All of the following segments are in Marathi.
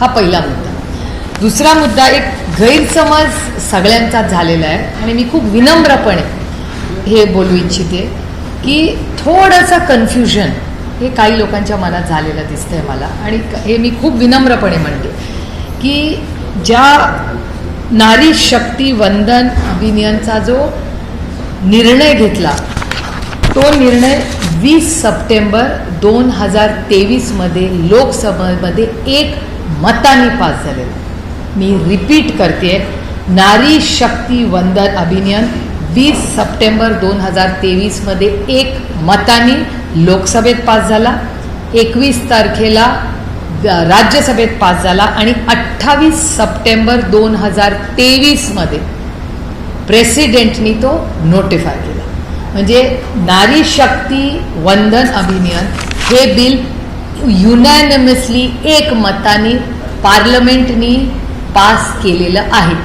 हा पहिला मुद्दा. दुसरा मुद्दा, एक गैरसमज सगळ्यांचा झालेला आहे आणि मी खूप विनम्रपणे हे बोलू इच्छिते की थोडंसं कन्फ्युजन हे काही लोकांच्या मनात झालेलं दिसतंय मला, आणि हे मी खूप विनम्रपणे म्हणते की ज्या नारी शक्ती वंदन अभियानचा जो निर्णय घेतला तो निर्णय 20 सप्टेंबर 2023 मध्ये लोकसभेमध्ये एक मताने पास झालेला. मी रिपीट करते, नारी शक्ती वंदन अभियान 20 सप्टेंबर 2023 मध्ये एक मताने लोकसभेत पास झाला, 21 तारखेला राज्यसभेत पास झाला आणि 28 सप्टेंबर 2023 मध्ये प्रेसिडेंटनी तो नोटिफाय केला. म्हणजे नारी शक्ती वंदन अभियान हे बिल युनॅनिमसली एक मताने पार्लमेंटनी पास केलेलं आहे.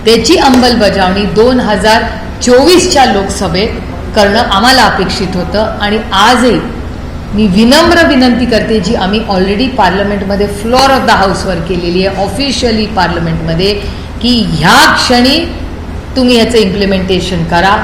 त्याची अंमलबजावणी 2024च्या लोकसभेत करणं आम्हाला अपेक्षित होतं आणि आजही मी विनम्र विनंती करते, जी आम्ही ऑलरेडी पार्लमेंटमध्ये फ्लोअर ऑफ द हाऊसवर केलेली आहे ऑफिशियली पार्लमेंटमध्ये, की ह्या क्षणी तुम्ही याचं इम्प्लिमेंटेशन करा.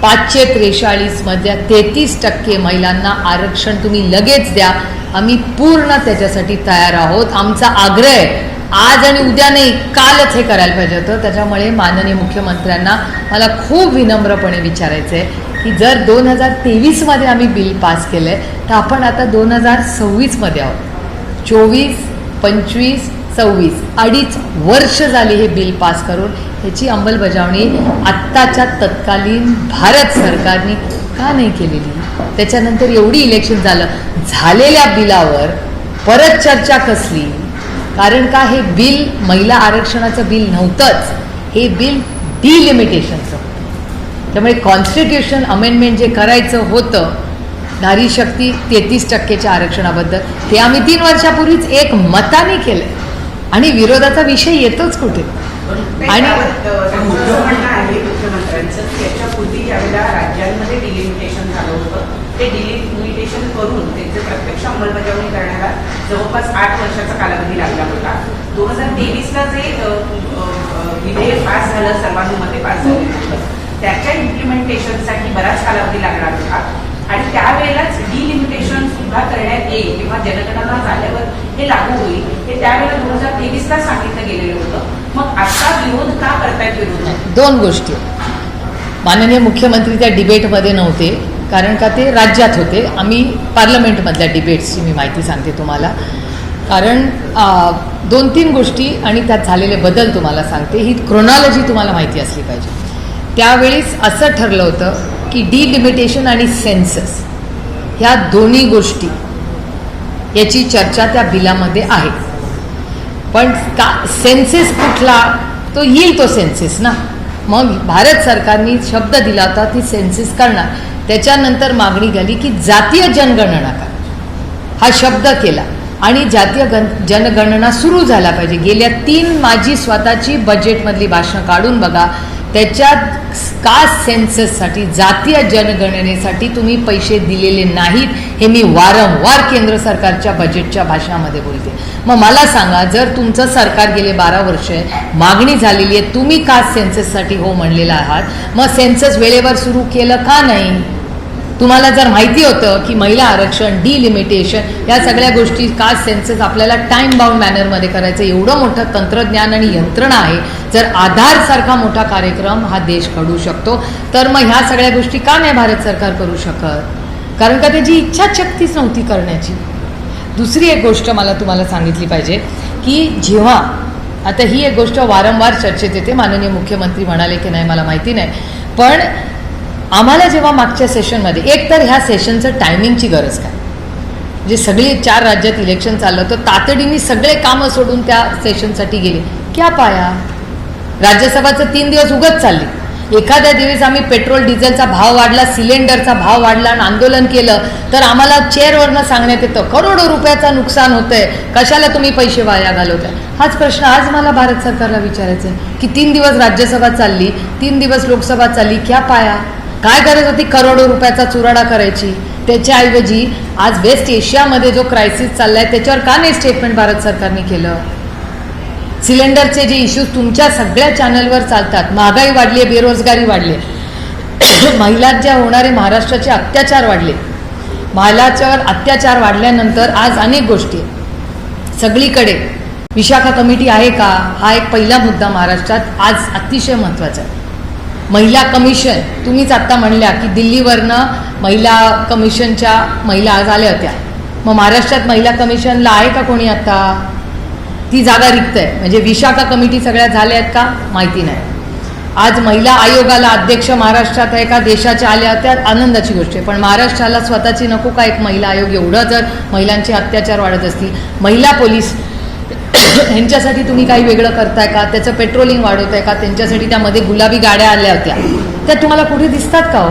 543 मधल्या 33% महिलांना आरक्षण तुम्ही लगेच द्या. आम्ही पूर्ण त्याच्यासाठी तयार आहोत. आमचा आग्रह आहे, आज आणि उद्या नाही, कालच हे करायला पाहिजे होतं. त्याच्यामुळे माननीय मुख्यमंत्र्यांना मला खूप विनम्रपणे विचारायचं आहे की जर 2023 मध्ये आम्ही बिल पास केलं आहे तर आपण आता 2026 मध्ये आहोत. 24, 25, 26 अडीच वर्ष झाली हे बिल पास करून. ह्याची अंमलबजावणी आत्ताच्या तत्कालीन भारत सरकारने का नाही केलेली? त्याच्यानंतर एवढी इलेक्शन झालेल्या बिलावर परत चर्चा कसली? कारण का हे बिल महिला आरक्षणाचं बिल नव्हतंच, हे बिल डिलिमिटेशनचं होतं. त्यामुळे कॉन्स्टिट्यूशन अमेंडमेंट जे करायचं होतं नारी शक्ती 33%च्या आरक्षणाबद्दल, ते आम्ही 3 वर्षापूर्वीच एक मताने केलंय आणि विरोधाचा विषय येतोच कुठे. आणि मुख्यमंत्र्यांचं याच्यापूर्वी ज्यावेळेला राज्यांमध्ये डिलिमिटेशन झालं होतं ते डिलिमिटेशन करून त्यांचे प्रत्यक्ष अंमलबजावणी करण्याला जवळपास 8 वर्षाचा कालावधी लागला होता. 2023ला जे विधेयक पास झालं, सर्वानुमते पास झालं होतं, त्याच्या इम्प्लिमेंटेशनसाठी बराच कालावधी लागणार होता आणि त्यावेळेलाच डिलिमिटेशन सुद्धा करण्यात येईल किंवा जनगणना झाल्यावर हे लागू होईल हे त्यावेळेला 2023ला सांगितलं गेलेलं होतं. मग आता विरोध का करतायत? विरोध 2 गोष्टी. माननीय मुख्यमंत्री त्या डिबेटमध्ये नव्हते, कारण का ते राज्यात होते. आम्ही पार्लमेंटमधल्या डिबेट्सची मी माहिती सांगते तुम्हाला. कारण 2-3 गोष्टी आणि त्यात झालेले बदल तुम्हाला सांगते. ही क्रोनॉलॉजी तुम्हाला माहिती असली पाहिजे. त्यावेळेस असं ठरलं होतं की डिलिमिटेशन आणि सेन्सस ह्या दोन्ही गोष्टी याची चर्चा त्या बिलामध्ये आहे. पण का सेन्सेस कुठला? तो येईल तो सेन्सेस ना. मग भारत सरकारने शब्द दिला होता ती सेन्सेस करणार. त्याच्यानंतर मागणी झाली की जातीय जनगणना करा, हा शब्द केला आणि जातीय जनगणना सुरू झाला पाहिजे. गेल्या 3 माझी स्वतःची बजेटमधली भाषणं काढून बघा, त्याच्यात कास्ट सेन्सससाठी जातीय जनगणनेसाठी तुम्ही पैसे दिलेले नाहीत हे मी वारंवार केंद्र सरकारच्या बजेटच्या भाषणामध्ये बोलते. मग मला सांगा, जर तुमचं सरकार गेले 12 वर्ष मागणी झालेली आहे, तुम्ही कास्ट सेन्सससाठी हो म्हणलेला आहात, मग सेन्सस वेळेवर सुरू केलं का नाही? तुम्हाला जर माहिती होतं की महिला आरक्षण, डिलिमिटेशन या सगळ्या गोष्टी, कास्ट सेन्सस आपल्याला टाईम बाउंड मॅनरमध्ये करायचं, एवढं मोठं तंत्रज्ञान आणि यंत्रणा आहे, जर आधारसारखा मोठा कार्यक्रम हा देश घडू शकतो, तर मग ह्या सगळ्या गोष्टी का नाही भारत सरकार करू शकत? कारण का त्याची इच्छाशक्तीच नव्हती करण्याची. दुसरी एक गोष्ट मला तुम्हाला सांगितली पाहिजे की जेव्हा आता ही एक गोष्ट वारंवार चर्चेत येते, माननीय मुख्यमंत्री म्हणाले की नाही मला माहिती नाही, पण आम्हाला जेव्हा मागच्या सेशनमध्ये, एक तर ह्या सेशनचं टायमिंगची गरज काय, म्हणजे सगळी 4 राज्यात इलेक्शन चाललं होतं, तातडीने सगळे कामं सोडून त्या सेशनसाठी गेले, क्या पाया? राज्यसभाचं 3 दिवस उगत चालली. एखाद्या दिवस आम्ही पेट्रोल डिझेलचा भाव वाढला, सिलेंडरचा भाव वाढला आणि आंदोलन केलं तर आम्हाला चेअरवरनं सांगण्यात येतं करोडो रुपयाचं नुकसान होतंय, कशाला तुम्ही पैसे वाया घालवताय? हाच प्रश्न आज मला भारत सरकारला विचारायचा आहे की 3 दिवस राज्यसभा चालली, 3 दिवस लोकसभा चालली, क्या पाया? काय गरज होती करोडो रुपयाचा चुराडा करायची? त्याच्याऐवजी आज वेस्ट एशियामध्ये जो क्रायसिस चाललाय त्याच्यावर का नाही स्टेटमेंट भारत सरकारने केलं? सिलेंडरचे जे इश्यूज तुमच्या सगळ्या चॅनलवर चालतात, महागाई वाढली आहे, बेरोजगारी वाढली आहे, महिलांच्या होणारे महाराष्ट्राचे अत्याचार वाढले, महिलांच्यावर अत्याचार वाढल्यानंतर आज अनेक गोष्टी सगळीकडे विशाखा कमिटी आहे का, हा एक पहिला मुद्दा महाराष्ट्रात आज अतिशय महत्त्वाचा आहे. महिला कमिशन, तुम्हीच आत्ता म्हणल्या की दिल्लीवरनं महिला कमिशनच्या महिला आज आल्या होत्या, मग महाराष्ट्रात महिला कमिशनला आहे का कोणी आता? ती जागा रिक्त आहे. म्हणजे विशाखा कमिटी सगळ्या झाल्या आहेत का माहिती नाही. आज महिला आयोगाला अध्यक्ष महाराष्ट्रात आहे का, देशाच्या आल्या होत्या, आनंदाची गोष्ट आहे. पण महाराष्ट्राला स्वतःची नको का एक महिला आयोग? एवढं जर महिलांचे अत्याचार वाढत असतील, महिला पोलीस ह्यांच्यासाठी तुम्ही काही वेगळं करताय का? त्याचं पेट्रोलिंग वाढवताय का? त्यांच्यासाठी त्यामध्ये गुलाबी गाड्या आल्या होत्या, त्या तुम्हाला कुठे दिसतात का हो?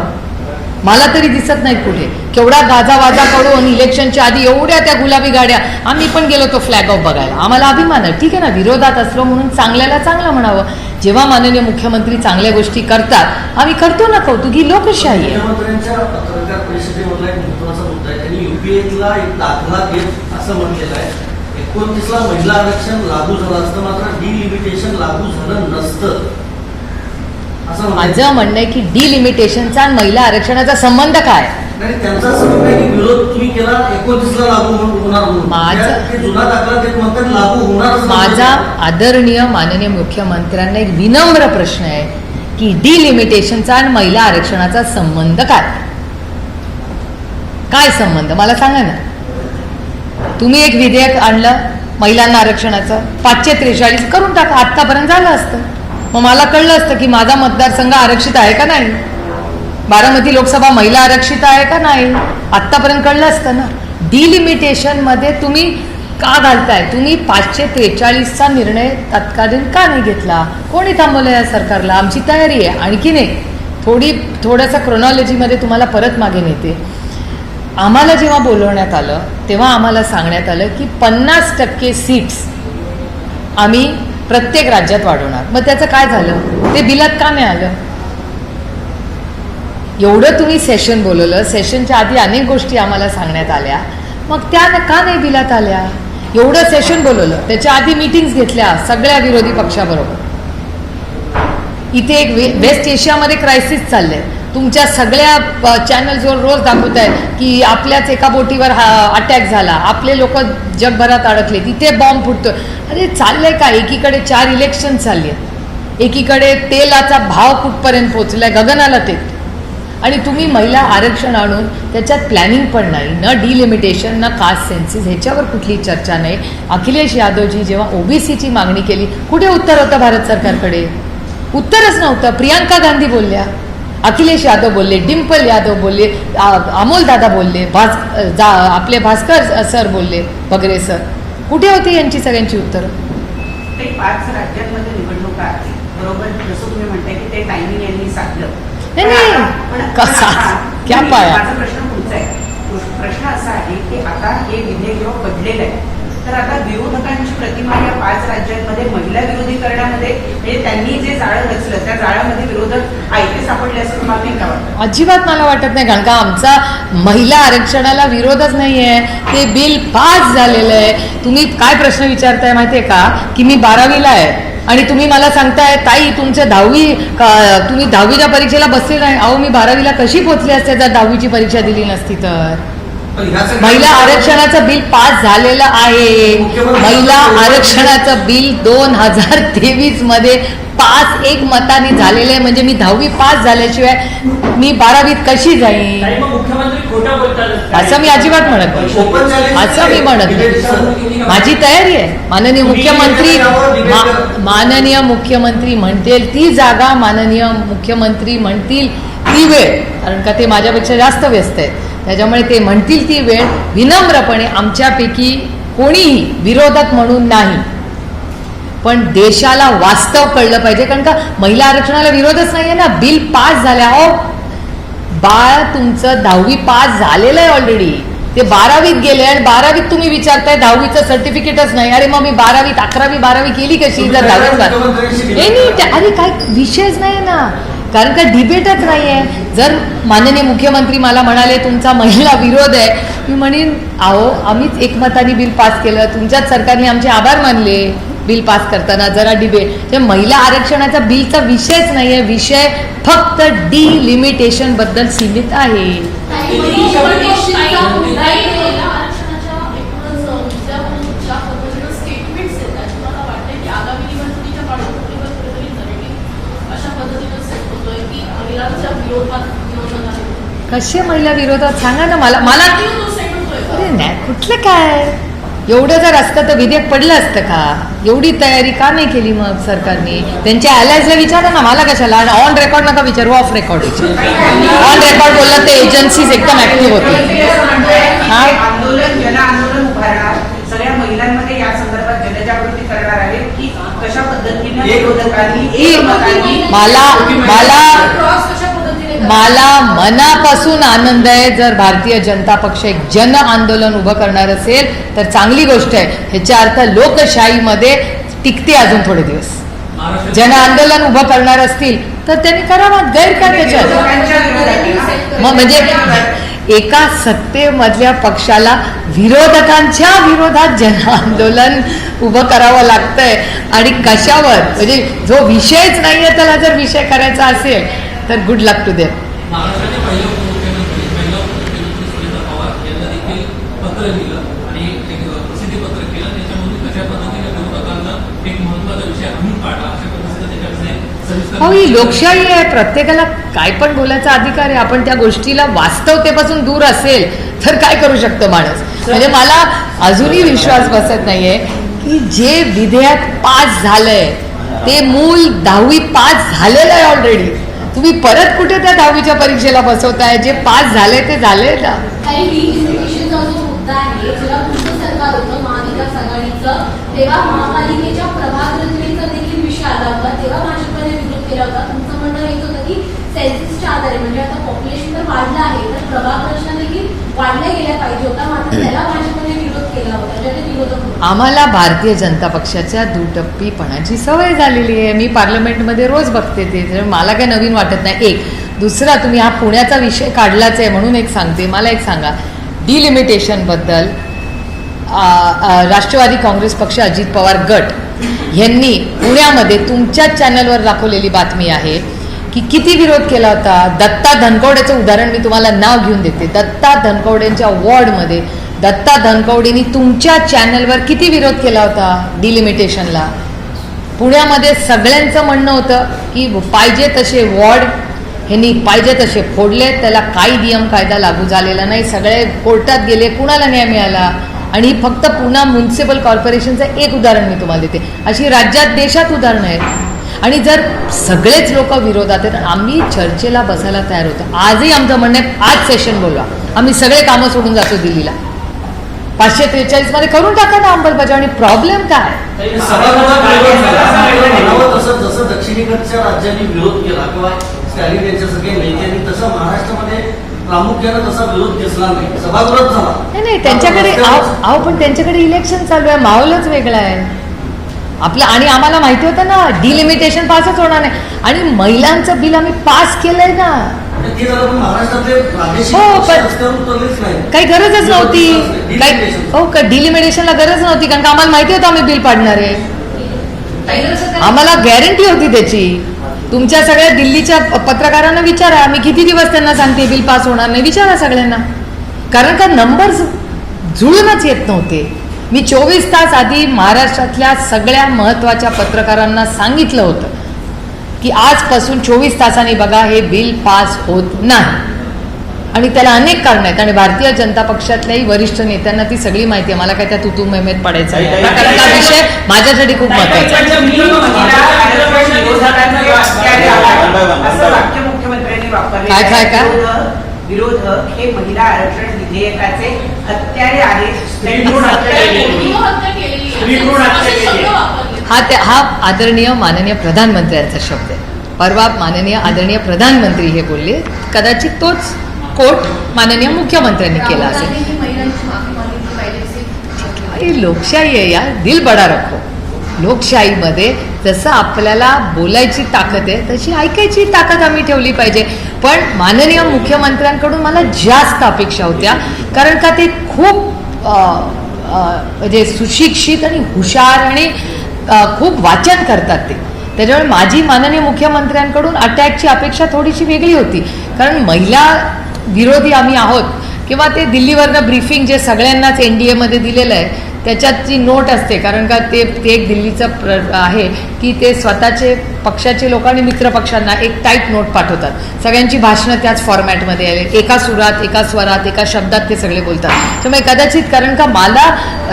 मला तरी दिसत नाहीत कुठे. केवढा गाजावाजा करून इलेक्शनच्या आधी एवढ्या त्या गुलाबी गाड्या, आम्ही पण गेलो तो फ्लॅग ऑफ बघायला, आम्हाला अभिमान आहे. ठीक आहे ना, विरोधात असलो म्हणून चांगल्याला चांगलं म्हणावं. जेव्हा माननीय मुख्यमंत्री चांगल्या गोष्टी करतात आम्ही करतो ना कौतुक, ही लोकशाही आहे. मुख्यमंत्र्यांच्या पत्रकार परिषदेमधला एक महत्वाचा मुद्दा आहे. त्यांनी युपीएला एक दाखला देत असं म्हटलेलं आहे, 29ला महिला आरक्षण लागू झालं असतं, मात्र डिलिमिटेशन लागू झालं नसतं असं माझं म्हणणं आहे की डिलिमिटेशनचा आणि महिला आरक्षणाचा संबंध काय? नाही, त्यांचा असं म्हणणं आहे की विरोध तुम्ही केला 29ला लागू होणार म्हणून. ते जुना दाखला देत म्हणतात लागू होणार. माझा आदरणीय माननीय मुख्यमंत्र्यांना एक विनम्र प्रश्न आहे की डिलिमिटेशनचा आणि महिला आरक्षणाचा संबंध काय? काय संबंध मला सांगा ना. तुम्ही एक विधेयक आणलं महिलांना आरक्षणाचं, 543 करून टाका, आत्तापर्यंत झालं असतं. मग मला कळलं असतं की माझा मतदारसंघ आरक्षित आहे का नाही, बारामती लोकसभा महिला आरक्षित आहे का नाही, आत्तापर्यंत कळलं असतं ना. डिलिमिटेशनमध्ये तुम्ही का घालताय? तुम्ही 543चा निर्णय तत्कालीन का नाही घेतला? कोणी थांबवलं या सरकारला? आमची तयारी आहे आणखीन एक थोडंसं क्रोनॉलॉजीमध्ये तुम्हाला परत मागे नेते. आम्हाला जेव्हा बोलवण्यात आलं तेव्हा आम्हाला सांगण्यात आलं की 50% सीट्स आम्ही प्रत्येक राज्यात वाढवणार. मग त्याचं काय झालं? ते बिलात का नाही आलं? एवढं तुम्ही सेशन बोलवलं, सेशनच्या आधी अनेक गोष्टी आम्हाला सांगण्यात आल्या, मग त्या का नाही बिलात आल्या? एवढं सेशन बोलवलं, त्याच्या आधी मीटिंग्स घेतल्या सगळ्या विरोधी पक्षाबरोबर. इथे एक वेस्ट एशियामध्ये क्रायसिस चाललंय, तुमच्या सगळ्या चॅनल्सवर रोज दाखवत आहे की आपल्याच एका बोटीवर अटॅक झाला, आपले लोक जगभरात अडकले, तिथे बॉम्ब फुटतो. अरे चाललंय का? एकीकडे 4 इलेक्शन चालली आहेत, एकीकडे तेलाचा भाव कुठपर्यंत पोहोचलाय, गगनाला टेक, आणि तुम्ही महिला आरक्षण आणून त्याच्यात प्लॅनिंग पण नाही, न डिलिमिटेशन न कास्ट सेन्सिस, ह्याच्यावर कुठली चर्चा नाही. अखिलेश यादवजी जेव्हा ओबीसीची मागणी केली, कुठे उत्तर होतं भारत सरकारकडे? उत्तरच नव्हतं. प्रियांका गांधी बोलल्या, अखिलेश यादव बोलले, डिम्पल यादव बोलले, अमोल दादा बोलले, आपले भास्कर सर बोलले, वगैरे सर, कुठे होती यांची सगळ्यांची उत्तरं? ते 5 राज्यांमध्ये निवडणुका आहे, बरोबर, जसं तुम्ही म्हणताय की ते टायमिंग यांनी साधलं. कसा क्या पाया? माझा प्रश्न पुढचा आहे. प्रश्न असा आहे की आता हे विधेयक जेव्हा पडलेलं आहे, तर आता विरोधकांची प्रतिमा या 5 राज्यांमध्ये महिला विरोधी करण्यामध्ये, म्हणजे त्यांनी जे जाळं रचलं त्या जाळ्यामध्ये विरोधक आयते सापडले असं तुम्हाला नाही का वाटतं? अजिबात मला वाटत नाही, कारण का आमचा महिला आरक्षणाला विरोधच नाहीये. ते बिल पास झालेलं आहे. तुम्ही काय प्रश्न विचारताय माहितीये का, की मी 12वीला आहे आणि तुम्ही मला सांगताय ताई तुमचे 10वी, तुम्ही 10वीच्या परीक्षेला बसले नाही. अहो, मी 12वीला कशी पोहोचले असते जर 10वीची परीक्षा दिली नसती तर? महिला आरक्षणाचं बिल पास झालेलं आहे. महिला आरक्षणाचं बिल 2023 मध्ये पास एक मताने झालेलं आहे. म्हणजे मी 10वी पास झाल्याशिवाय मी 12वीत कशी जाईन? असं मी अजिबात म्हणत नाही, असं मी म्हणत नाही. माझी तयारी आहे. माननीय मुख्यमंत्री म्हणतील ती जागा, माननीय मुख्यमंत्री म्हणतील ती वेळ, कारण का ते माझ्यापेक्षा जास्त व्यस्त आहेत, त्याच्यामुळे ते म्हणतील ती वेळ विनम्रपणे, आमच्यापैकी कोणीही विरोधक म्हणून नाही, पण देशाला वास्तव कळलं पाहिजे. कारण का महिला आरक्षणाला विरोधच नाहीये ना, बिल पास झाल्या. अहो बाळ, तुमचं 10वी पास झालेलं आहे ऑलरेडी, ते 12वीत गेले आणि 12वीत तुम्ही विचारताय 10वीचं सर्टिफिकेटच नाही. अरे मग मी 12वीत 11वी 12वी केली कशी जर 10वीत? अरे काय विषयच नाही ना, कारण का डिबेटच नाही आहे. जर माननीय मुख्यमंत्री मला म्हणाले तुमचा महिला विरोध आहे, मी म्हणेन अहो आम्हीच एकमताने बिल पास केलं, तुमच्याच सरकारने आमचे आभार मानले. बिल पास करताना जरा डिबेट, महिला आरक्षणाचा बिलचा विषयच नाही आहे, विषय फक्त डिलिमिटेशन बद्दल सीमित आहे. कसे महिला विरोधात सांगा ना मला. अरे नाही, कुठलं काय, एवढं जर असतं तर विधेयक पडलं असतं का? एवढी तयारी का नाही केली मग सरकारने? त्यांच्या अलायन्सला विचारा ना, मला कशाला? ऑन रेकॉर्ड नका विचारू, ऑफ रेकॉर्ड ऑन रेकॉर्ड बोललं ते एजन्सीज एकदम ऍक्टिव्ह होते. आंदोलन जन आंदोलन उभारणार, सगळ्या महिलांमध्ये या संदर्भात जनजागृती करणार आहे की कशा पद्धतीने मला मनापासून आनंद आहे जर भारतीय जनता पक्ष एक जन आंदोलन उभं करणार असेल तर चांगली गोष्ट आहे. ह्याचा अर्थ लोकशाहीमध्ये टिकते अजून थोडे दिवस. जन आंदोलन उभं करणार असतील तर त्यांनी करावं, गैर काय त्याच्यात? मग म्हणजे एका सत्तेमधल्या पक्षाला विरोधकांच्या विरोधात जन आंदोलन उभं करावं लागतंय आणि कशावर? म्हणजे जो विषयच नाहीये त्याला जर विषय करायचा असेल तर गुड लक टू देम. महाराष्ट्राचे पहिले उपमुख्यमंत्री सुनीता पवार यांना देखील पत्र लिहिलं आणि एक प्रसिद्धी पत्र केलं. त्याच्यामधून कशा पद्धतीने विरोधकांना एक महत्वाचा विषय आणून काढला, अशा पद्धतीने त्याच्याविषयी हो, ही लोकशाही आहे, प्रत्येकाला काय पण बोलायचा अधिकार आहे. आपण त्या गोष्टीला वास्तवतेपासून दूर असेल तर काय करू शकतो माणूस? म्हणजे मला अजूनही विश्वास बसत नाहीये की जे विधेयक पास झालंय ते मूल 10वी पास झालेलं आहे ऑलरेडी. तुम्ही परत कुठे त्या 10वीच्या परीक्षेला बसवताय? जे पास झाले ते झाले ना. डिलिमिटेशनचा जो मुद्दा आहे, जेव्हा तुमचं सरकार होतं महाविकास आघाडीचं, तेव्हा महापालिकेच्या प्रभाग रचनेचा देखील विषय आला होता. तेव्हा भाजपने विरोध केला होता. तुमचं म्हणणं हेच होतं की सेन्सिसच्या आधारे, म्हणजे आता पॉप्युलेशन तर वाढलं आहे तर प्रभाग रचना देखील वाढल्या गेल्या पाहिजे होता, मात्र त्याला भाजपने विरोध केला होता. ज्याने विरोधक होते. आम्हाला भारतीय जनता पक्षाच्या दुटप्पीपणाची सवय झालेली आहे. मी पार्लमेंटमध्ये रोज बघते ते, मला काही नवीन वाटत नाही. एक दुसरा, तुम्ही हा पुण्याचा विषय काढलाच आहे म्हणून एक सांगते. मला एक सांगा, डिलिमिटेशनबद्दल राष्ट्रवादी काँग्रेस पक्ष, अजित पवार गट यांनी पुण्यामध्ये तुमच्याच चॅनलवर दाखवलेली बातमी आहे की किती विरोध केला होता. दत्ता धनकवडेचं उदाहरण मी तुम्हाला नाव घेऊन देते. दत्ता धनकवडेंच्या वॉर्डमध्ये दत्ता धनकवडेंनी तुमच्या चॅनलवर किती विरोध केला होता डिलिमिटेशनला. पुण्यामध्ये सगळ्यांचं म्हणणं होतं की पाहिजे तसे वॉर्ड ह्यांनी पाहिजे तसे फोडले, त्याला काही नियम कायदा लागू झालेला नाही, सगळे कोर्टात गेले, कुणाला न्याय मिळाला. आणि फक्त पुणा म्युन्सिपल कॉर्पोरेशनचं एक उदाहरण मी तुम्हाला देते. अशी राज्यात देशात उदाहरणं आहेत. आणि जर सगळेच लोक विरोधात आहेत, आम्ही चर्चेला बसायला तयार होतो. आजही आमचं म्हणणं आहे, आज सेशन बोलवा, आम्ही सगळे कामं सोडून जातो दिल्लीला. 543 मध्ये करून टाका ना अंमलबजावणी. प्रॉब्लेम काय? जसं दक्षिणेकडच्या राज्यांनी विरोध केला किंवा स्टॅलिन यांच्या सगळ्या नेत्यांनी, तसं महाराष्ट्रामध्ये प्रामुख्याने तसा विरोध दिसला नाही, सभागृहात झाला नाही. त्यांच्याकडे अहो पण त्यांच्याकडे इलेक्शन चालू आहे, माहोलच वेगळा आहे आपलं. आणि आम्हाला माहिती होतं ना डिलिमिटेशन पासच होणार नाही. आणि महिलांचं बिल आम्ही पास केलंय ना. हो पण काही गरजच नव्हती, काही हो का डिलिमिटेशनला गरज नव्हती, कारण का आम्हाला माहिती होतं आम्ही बिल पाडणार आहे. आम्हाला गॅरंटी होती त्याची. तुमच्या सगळ्या दिल्लीच्या पत्रकारांना विचारा, मी किती दिवस त्यांना सांगते बिल पास होणार नाही, विचारा सगळ्यांना. कारण का नंबर्स जुळूनच येत नव्हते. मी 24 तास आधी महाराष्ट्रातल्या सगळ्या महत्त्वाच्या पत्रकारांना सांगितलं होतं की आजपासून 24 तासांनी बघा हे बिल पास होत नाही. आणि त्याला अनेक कारणं आहेत. आणि भारतीय जनता पक्षातल्याही वरिष्ठ नेत्यांना ती सगळी माहिती आहे. मला काय त्या तुतू मेमेत पडायचं नाही, कारण हा विषय माझ्यासाठी खूप महत्त्वाचा आहे. मुख्यमंत्र्यांनी वापरले काय काय काय विरोधक हे महिला आरक्षण विधेयकाचे हत्यारे आहेत. हा आदरणीय माननीय प्रधानमंत्र्यांचा शब्द आहे. परवा माननीय आदरणीय प्रधानमंत्री हे बोलले, कदाचित तोच कोट माननीय मुख्यमंत्र्यांनी केला असेल. आणि लोकशाही आहे यार, दिल बडा रखो. लोकशाहीमध्ये जसं आपल्याला बोलायची ताकद आहे तशी ऐकायची ताकद आम्ही ठेवली पाहिजे. पण माननीय मुख्यमंत्र्यांकडून मला जास्त अपेक्षा होत्या, कारण का ते खूप म्हणजे सुशिक्षित आणि हुशार आणि खूप वाचन करतात ते. त्याच्यामुळे माझी माननीय मुख्यमंत्र्यांकडून अटॅकची अपेक्षा थोडीशी वेगळी होती, कारण महिला विरोधी आम्ही आहोत किंवा ते दिल्लीवरनं ब्रीफिंग जे सगळ्यांनाच NDAमध्ये दिलेलं आहे त्याच्यात जी नोट असते, कारण का ते एक दिल्लीचं आहे की ते स्वतःचे पक्षाचे लोक आणि मित्र पक्षांना एक टाईप नोट पाठवतात. सगळ्यांची भाषणं त्याच फॉर्मॅटमध्ये आले, एका सुरात, एका स्वरात, एका शब्दात ते सगळे बोलतात. त्यामुळे कदाचित, कारण का मला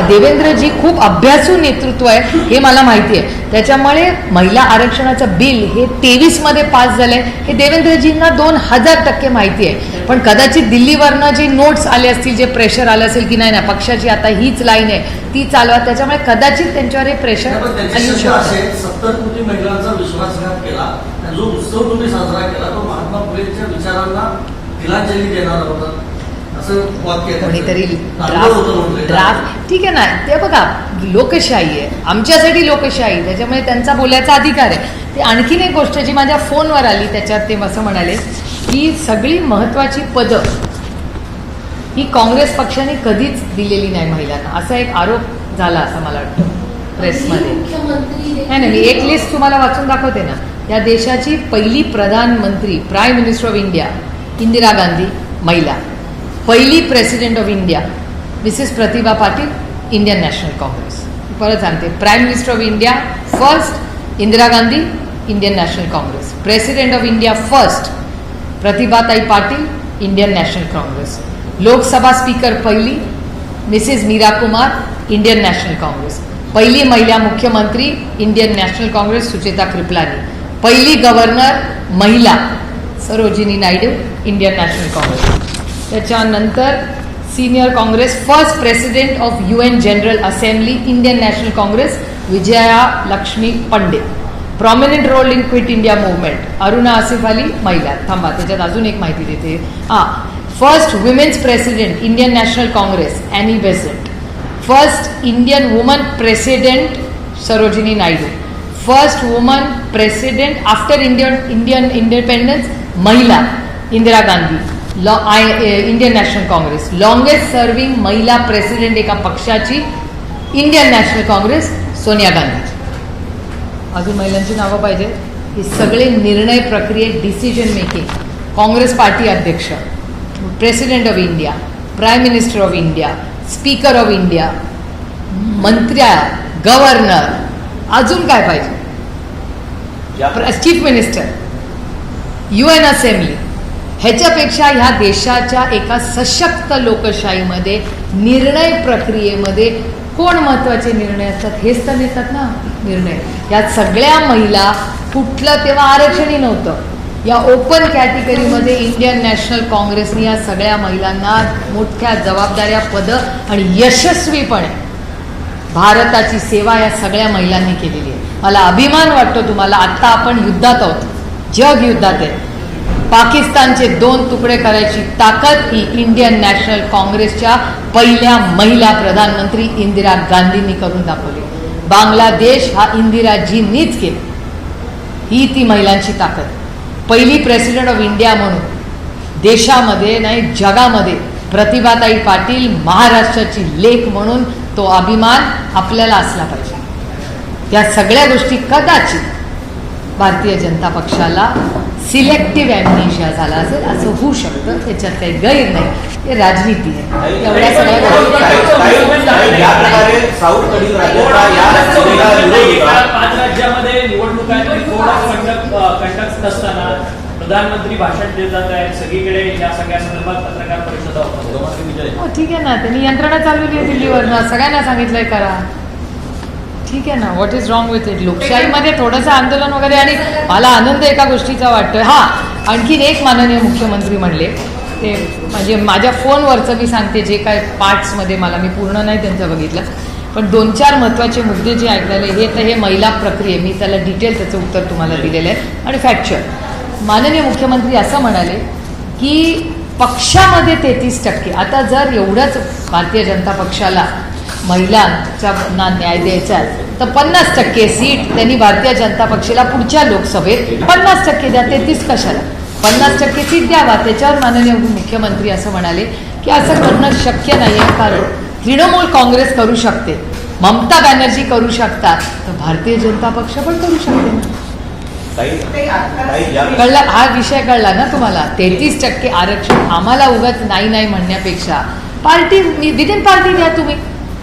देवेंद्रजी खूप अभ्यासू नेतृत्व आहे हे मला माहिती आहे, त्याच्यामुळे महिला आरक्षणाचं बिल हे 23मध्ये पास झालं आहे हे देवेंद्रजींना 2000% माहिती आहे. पण कदाचित दिल्लीवरनं जे नोट्स आले असतील, जे प्रेशर आलं असेल की नाही ना पक्षाची आता हीच लाईन आहे ती चालवा, त्याच्यामुळे कदाचित त्यांच्यावर हे प्रेशर येऊ शकतं. 70 कोटी महिलांचा विश्वासघात केला, आणि जो उत्सव तुम्ही साजरा केला तो महात्मा फुलेंच्या विचारांना तिलांजली देणार होता असं वाक्य कोणीतरी होतं. ड्राफ्ट ठीक आहे ना, ते बघा लोकशाही आहे, आमच्यासाठी लोकशाही, त्याच्यामुळे त्यांचा बोलायचा अधिकार आहे. ते आणखीन एक गोष्ट जी माझ्या फोनवर आली त्याच्यात ते असं म्हणाले की सगळी महत्त्वाची पदं ही काँग्रेस पक्षाने कधीच दिलेली नाही महिलांना, असा एक आरोप झाला असं मला वाटतं प्रेसमध्ये. नाही नाही, मी एक लिस्ट तुम्हाला वाचून दाखवते ना. या देशाची पहिली प्रधानमंत्री, prime minister of India Indira Gandhi, महिला. पहिली president of India Mrs Pratibha Patil, Indian National Congress. परत सांगते, prime minister of India first Indira Gandhi, Indian National Congress. President of India first प्रतिभाताई Patil, Indian National Congress. Lok Sabha speaker पहिली Mrs Meera Kumar, Indian National Congress. पहिली महिला मुख्यमंत्री, Indian National Congress, Sucheta Kripalani. पहिली गव्हर्नर महिला, Sarojini Naidu, Indian National Congress. त्याच्यानंतर senior Congress first president of UN general assembly, Indian National Congress, Vijaya Lakshmi Pandit. Prominent role in Quit India movement, Aruna Asaf Ali, महिला. थांबा, त्याच्यात अजून एक माहिती देते. First women's president, Indian National Congress, Annie Besant. First Indian woman president, Sarojini Naidu. First woman president after Indian independence, महिला, Indira Gandhi, Indian National Congress. Longest serving महिला प्रेसिडेंट एका पक्षाची, Indian National Congress, Sonia Gandhi. अजून महिलांची नावं पाहिजे. हे सगळे निर्णय प्रक्रियेत डिसिजन मेकिंग, काँग्रेस पार्टी अध्यक्ष, president of India, prime minister of India, speaker of India, मंत्र्या, गव्हर्नर, अजून काय पाहिजे, चीफ मिनिस्टर, UN असेंब्ली. ह्याच्यापेक्षा ह्या देशाच्या एका सशक्त लोकशाहीमध्ये निर्णय प्रक्रियेमध्ये कोण महत्त्वाचे निर्णय असतात हेच तर देतात ना निर्णय. या सगळ्या महिला, कुठलं तेव्हा आरक्षणही नव्हतं, या ओपन कॅटेगरीमध्ये इंडियन नॅशनल काँग्रेसने या सगळ्या महिलांना मोठ्या जबाबदाऱ्या, पदं आणि यशस्वीपणे भारताची सेवा या सगळ्या महिलांनी केलेली आहे. मला अभिमान वाटतो तुम्हाला. आत्ता आपण युद्धात आहोत, जग युद्धात आहे. पाकिस्तानचे 2 तुकडे करायची ताकद ही इंडियन नॅशनल काँग्रेसच्या पहिल्या महिला प्रधानमंत्री इंदिरा गांधींनी करून दाखवली. बांगलादेश हा इंदिराजींनीच केला. ही ती महिलांची ताकद. पहिली प्रेसिडेंट ऑफ इंडिया म्हणून देशामध्ये नाही जगामध्ये प्रतिभाताई पाटील महाराष्ट्राची लेक म्हणून तो अभिमान आपल्याला असला पाहिजे. या सगळ्या गोष्टी कदाचित भारतीय जनता पक्षाला सिलेक्टिव्ह ॲम्नेशिया झाला असेल, असं होऊ शकतं. त्याच्यात काही गैर नाही, हे राजनीती आहे. एवढ्या सगळ्या साऊथकडील 5 राज्यामध्ये निवडणुका कंटक असताना प्रधानमंत्री भाषण देत जात आहेत, सगळीकडे या सगळ्या संदर्भात पत्रकार परिषदा होतात. ठीक आहे ना, त्यांनी यंत्रणा चालवली आहे दिल्लीवरनं, सगळ्यांना सांगितलंय करा. ठीक आहे ना, what is wrong with it. लोकशाहीमध्ये थोडंसं आंदोलन वगैरे. आणि मला आनंद एका गोष्टीचा वाटतोय. आणखीन एक माननीय मुख्यमंत्री म्हणले, ते म्हणजे माझ्या फोनवरचं मी सांगते, जे काय पार्ट्समध्ये मला, मी पूर्ण नाही त्यांचं बघितलं, पण 2-4 महत्त्वाचे मुद्दे जे ऐकलेले हे तर हे महिला प्रक्रिये, मी त्याला डिटेल त्याचं उत्तर तुम्हाला दिलेलं आहे आणि फॅक्च्युअल. माननीय मुख्यमंत्री असं म्हणाले की पक्षामध्ये 33%. आता जर एवढंच भारतीय जनता पक्षाला महिलांच्या न्याय द्यायचा आहे तर 50% सीट त्यांनी भारतीय जनता पक्षाला पुढच्या लोकसभेत 50% द्या. 33 कशाला, 50% सीट द्यावा. त्याच्यावर माननीय मुख्यमंत्री असं म्हणाले की असं करणं शक्य नाही आहे, कारण तृणमूल काँग्रेस करू शकते, ममता बॅनर्जी करू शकतात तर भारतीय जनता पक्ष पण करू शकते ना. ते आता कळला हा विषय कळला ना तुम्हाला. 33% आरक्षण आम्हाला उगाच नाही म्हणण्यापेक्षा पार्टी विदिन पार्टी द्या तुम्ही.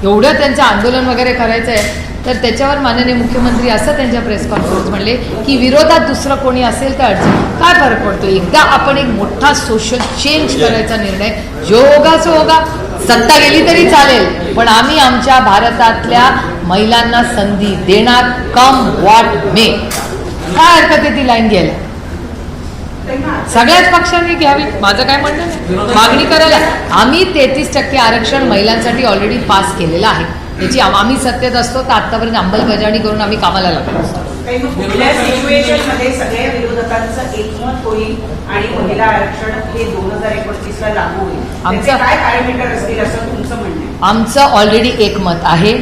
एवढं त्यांचं आंदोलन वगैरे करायचं आहे तर त्याच्यावर माननीय मुख्यमंत्री असं त्यांच्या प्रेस कॉन्फरन्स म्हणले की विरोधात दुसरं कोणी असेल तर अडचण. काय फरक पडतो. एकदा आपण एक मोठा सोशल चेंज करायचा निर्णय जो होगा सो होगा. सत्ता गेली तरी चालेल पण आम्ही आमच्या भारतातल्या महिलांना संधी देणार कम व्हॉट मे. काय हरकत आहे ती लाईन घ्यायला. सगळ्याच पक्षांनी घ्यावी माझं काय म्हणणं नाही. मागणी करायला आम्ही 33% आरक्षण महिलांसाठी ऑलरेडी पास केलेलं आहे. त्याची आम्ही सत्तेत असतो तर आतापर्यंत अंमलबजावणी करून आम्ही कामाला लागलो असतो. कुठल्या सिच्युएशनमध्ये सगळ्या विरोधकांचं एकमत होईल आणि महिला आरक्षण हे 2029 ला लागू होईल. आमचं- त्याचे काय पॅरामीटर असतील असं तुमचं म्हणणं आहे? आमचं ऑलरेडी एकमत आहे.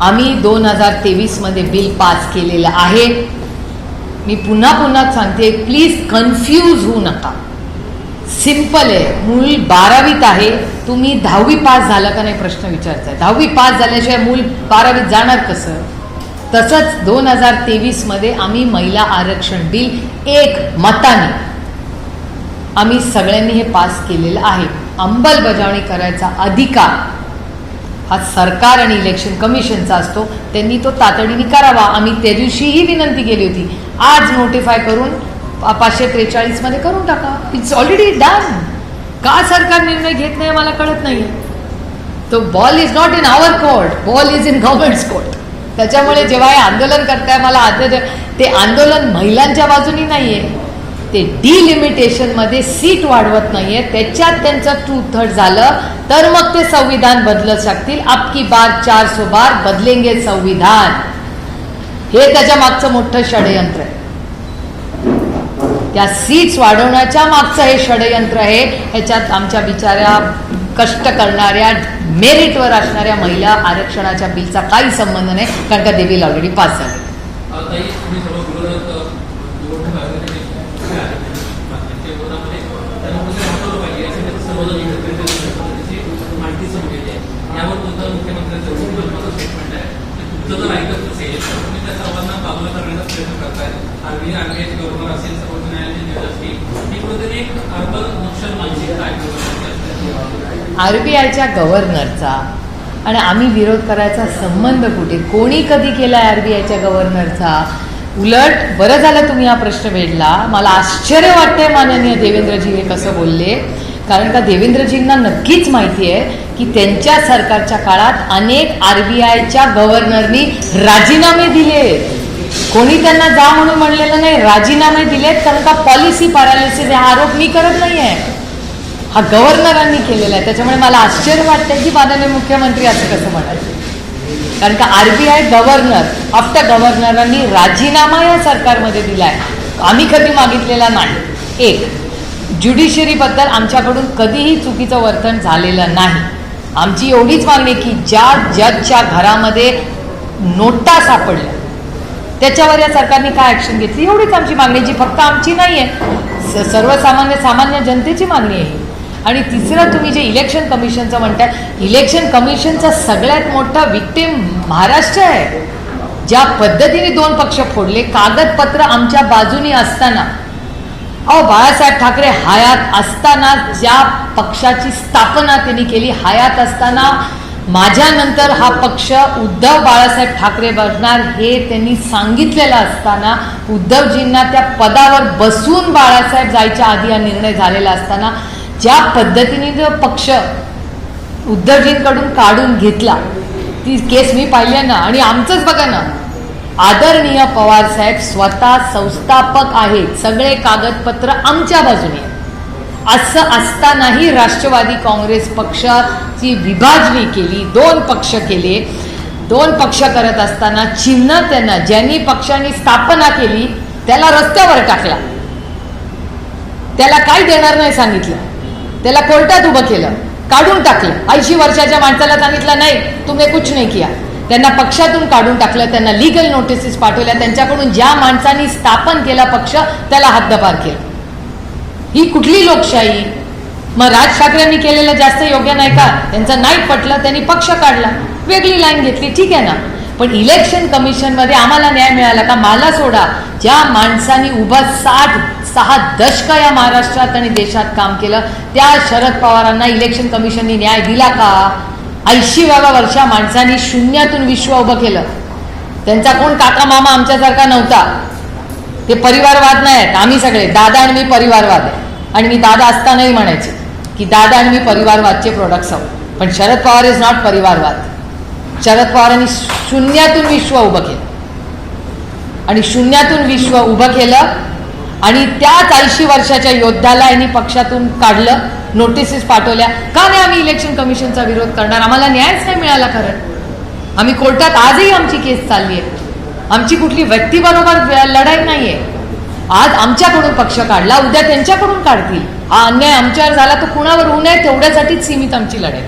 आम्ही 2023 मध्ये बिल पास केलेलं आहे. मी पुन्हा सांगते प्लीज कन्फ्यूज होऊ नका. सिंपल आहे. मूल 12वीत आहे. तुम्ही 10वी पास झालं का नाही प्रश्न विचारताय. 10वी पास झाल्याशिवाय मूल 12वीत जाणार कसं. तसंच 2023 मध्ये आम्ही महिला आरक्षण बिल एक मताने आम्ही सगळ्यांनी हे पास केलेलं आहे. अंमलबजावणी करायचा अधिकार हा सरकार आणि इलेक्शन कमिशनचा असतो. त्यांनी तो तातडीने करावा. आम्ही त्या दिवशीही विनंती केली होती. आज नोटिफाय करून 543 मध्ये करून टाका. It's already done. का सरकार निर्णय घेत नाही मला कळत नाही. तो ball is not in our court. Ball is in government's court. त्याच्यामुळे जेव्हा हे आंदोलन करताय मला ते आंदोलन महिलांच्या बाजूनी नाहीये. ते डिलिमिटेशनमध्ये सीट वाढवत नाहीये. त्याच्यात त्यांचं 2/3 झालं तर मग ते संविधान बदलत शकतील. आपकी बार 400 बार बदलेंगे संविधान. हे त्याच्या मागचं मोठं षडयंत्र आहे. त्या सीट्स वाढवण्याच्या मागचं हे षडयंत्र आहे. ह्याच्यात आमच्या बिचाऱ्या कष्ट करणाऱ्या मेरिटवर असणाऱ्या महिला आरक्षणाच्या बिलचा काही संबंध नाही कारण का देवील ऑलरेडी पास झाले. ताई तुम्ही सर्व विरोधक निवडणूक आयोगाने त्यांच्या विरोधामध्ये त्यांना कुठे हटवलं पाहिजे यासाठी सर्वजण एकत्रित त्याची माहिती समजली आहे. यावर तुमचं मुख्यमंत्र्यांचं महत्त्वाचं स्टेटमेंट आहे की तुमचं जर ऐकत नसेल तर तुम्ही त्या सर्वांना बाजूला करण्याचा प्रयत्न करताय. आरबीआयचे गव्हर्नर असेल सर्वोच्च न्यायालयाचे जज असतील ही कुठेतरी एक अर्बन नक्षल मानसिकता आहे. आरबीआयच्या गव्हर्नरचा आणि आम्ही विरोध करायचा संबंध कुठे. कोणी कधी केलाय आरबीआयच्या गव्हर्नरचा. उलट बरं झालं तुम्ही हा प्रश्न वेधला. मला आश्चर्य वाटतंय माननीय देवेंद्रजी हे कसं बोलले. कारण का देवेंद्रजींना नक्कीच माहिती आहे की त्यांच्या सरकारच्या काळात अनेक आरबीआयच्या गव्हर्नरनी राजीनामे दिले. कोणी त्यांना जा म्हणून म्हणलेलं नाही. राजीनामे दिलेत कारण का पॉलिसी पॅरालिसिस हा आरोप मी करत नाहीये. हा गव्हर्नरांनी केलेला आहे. त्याच्यामुळे मला आश्चर्य वाटतं की माननीय मुख्यमंत्री असं कसं म्हणायचं. कारण का आरबीआय गव्हर्नर आफ्टर गव्हर्नरांनी राजीनामा या सरकारमध्ये दिलाय. आम्ही कधी मागितलेला नाही. एक ज्युडिशरीबद्दल आमच्याकडून कधीही चुकीचं वर्तन झालेलं नाही. आमची एवढीच मागणी की ज्या जजच्या घरामध्ये नोटा सापडल्या त्याच्यावर या सरकारने काय ऍक्शन घेतली एवढीच आमची मागणी. जी फक्त आमची नाही आहे सामान्य जनतेची मागणी आहे. आणि तिसरं तुम्ही जे इलेक्शन कमिशनचं म्हणताय इलेक्शन कमिशनचा सगळ्यात मोठा विक्टिम महाराष्ट्र आहे. ज्या पद्धतीने 2 पक्ष फोडले कागदपत्र आमच्या बाजूनी असताना बाळासाहेब ठाकरे हयात असताना ज्या पक्षाची स्थापना त्यांनी केली हयात असताना माझ्यानंतर हा पक्ष उद्धव बाळासाहेब ठाकरे बसणार हे त्यांनी सांगितलेलं असताना उद्धवजींना त्या पदावर बसून बाळासाहेब जायच्या आधी हा निर्णय झालेला असताना ज्या पद्धतीने जो पक्ष उद्धवजींकडून काढून घेतला ती केस मी पाहिली ना. आणि आमचंच बघा ना आदरणीय पवार साहेब स्वतः संस्थापक आहेत. सगळे कागदपत्र आमच्या बाजूने असं असतानाही राष्ट्रवादी काँग्रेस पक्षाची विभाजणी केली. 2 पक्ष केले. 2 पक्ष करत असताना चिन्ह त्यांना ज्यांनी पक्षांनी स्थापना केली त्याला रस्त्यावर टाकला. त्याला काय देणार नाही सांगितलं. त्याला कोर्टात उभं केलं. काढून टाकलं. 80 वर्षाच्या माणसाला सांगितलं नाही तुम्ही कुछ नाही किया. त्यांना पक्षातून काढून टाकलं. त्यांना लिगल नोटिसेस पाठवल्या. त्यांच्याकडून ज्या माणसांनी स्थापन केला पक्ष त्याला हद्दपार केलं. ही कुठली लोकशाही. मग राज ठाकरेंनी केलेलं जास्त योग्य नाही का. त्यांचं नाही पटलं त्यांनी पक्ष काढला. वेगळी लाईन घेतली, ठीक आहे ना. पण इलेक्शन कमिशनमध्ये आम्हाला न्याय मिळाला का? मला सोडा, ज्या माणसांनी उभा 6 दशक या महाराष्ट्रात आणि देशात काम केलं त्या शरद पवारांना इलेक्शन कमिशननी न्याय दिला का? 80व्या वर्षा माणसांनी शून्यातून विश्व उभं केलं. त्यांचा कोण काका मामा आमच्यासारखा नव्हता. ते परिवारवाद नाही आहेत. आम्ही सगळे दादा आणि मी परिवारवाद आहे. आणि मी दादा असतानाही म्हणायचे की दादा आणि मी परिवारवादचे प्रोडक्ट्स आहोत. पण शरद पवार इज नॉट परिवारवाद. शरद पवारांनी शून्यातून विश्व उभं केलं आणि शून्यातून विश्व उभं केलं आणि त्याच 80 वर्षाच्या योद्ध्याला यांनी पक्षातून काढलं, नोटिसेस पाठवल्या. का नाही आम्ही इलेक्शन कमिशनचा विरोध करणार? आम्हाला न्यायच नाही मिळाला. कारण आम्ही कोर्टात, आजही आमची केस चालली आहे. आमची कुठली व्यक्तीबरोबर लढाई नाहीये. आज आमच्याकडून पक्ष काढला, उद्या त्यांच्याकडून काढतील. हा अन्याय आमच्यावर झाला तर कुणावर होऊ नये तेवढ्यासाठीच सीमित आमची लढाई.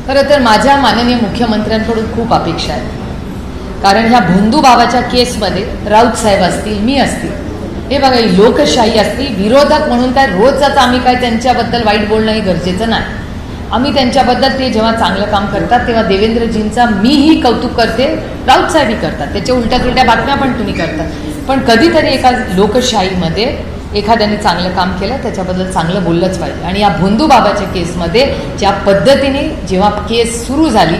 खरं तर माझ्या माननीय मुख्यमंत्र्यांकडून खूप अपेक्षा आहेत. कारण ह्या भोंदू बाबाच्या केसमध्ये राऊत साहेब असतील, मी असतील, हे बघा ही लोकशाही असतील, विरोधक म्हणून काय रोजच आम्ही काय त्यांच्याबद्दल वाईट बोलणंही गरजेचं नाही. आम्ही त्यांच्याबद्दल, ते जेव्हा चांगलं काम करतात तेव्हा देवेंद्रजींचा मीही कौतुक करते, राऊत साहेबही करतात, त्याच्या उलट्या तुलट्या बातम्या पण तुम्ही करतात. पण कधीतरी एका लोकशाहीमध्ये एखाद्याने चांगलं काम केलं त्याच्याबद्दल चांगलं बोललंच पाहिजे. आणि या भोंदू बाबाच्या केसमध्ये ज्या पद्धतीने जेव्हा केस सुरू झाली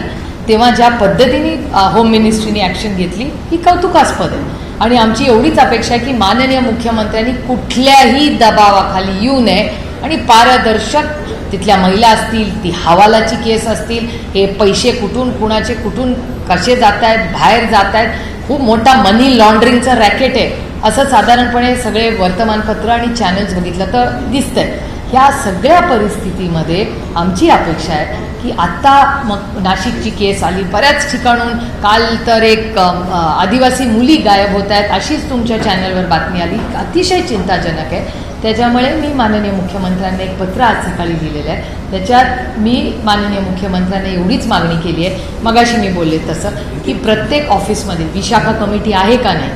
तेव्हा ज्या पद्धतीने होम मिनिस्ट्रीने ॲक्शन घेतली ही कौतुकास्पद आहे. आणि आमची एवढीच अपेक्षा आहे की माननीय मुख्यमंत्र्यांनी कुठल्याही दबावाखाली येऊ नये आणि पारदर्शक, तिथल्या महिला असतील, ती हवालाची केस असतील, हे पैसे कुठून कुणाचे कुठून कसे जात आहेत, बाहेर जात आहेत, खूप मोठा मनी लॉन्ड्रिंगचा रॅकेट आहे असं साधारणपणे सगळे वर्तमानपत्र आणि चॅनल्स बघितलं तर दिसतंय. ह्या सगळ्या परिस्थितीमध्ये आमची अपेक्षा आहे की आत्ता मग नाशिकची केस आली, बऱ्याच ठिकाणून काल तर एक आदिवासी मुली गायब होत आहेत अशीच तुमच्या चॅनलवर बातमी आली, अतिशय चिंताजनक आहे. त्याच्यामुळे मी माननीय मुख्यमंत्र्यांना एक पत्र आज सकाळी लिहिलेलं आहे. त्याच्यात मी माननीय मुख्यमंत्र्यांना एवढीच मागणी केली आहे, मगाशी मी बोलले तसं, की प्रत्येक ऑफिसमध्ये विशाखा कमिटी आहे का नाही,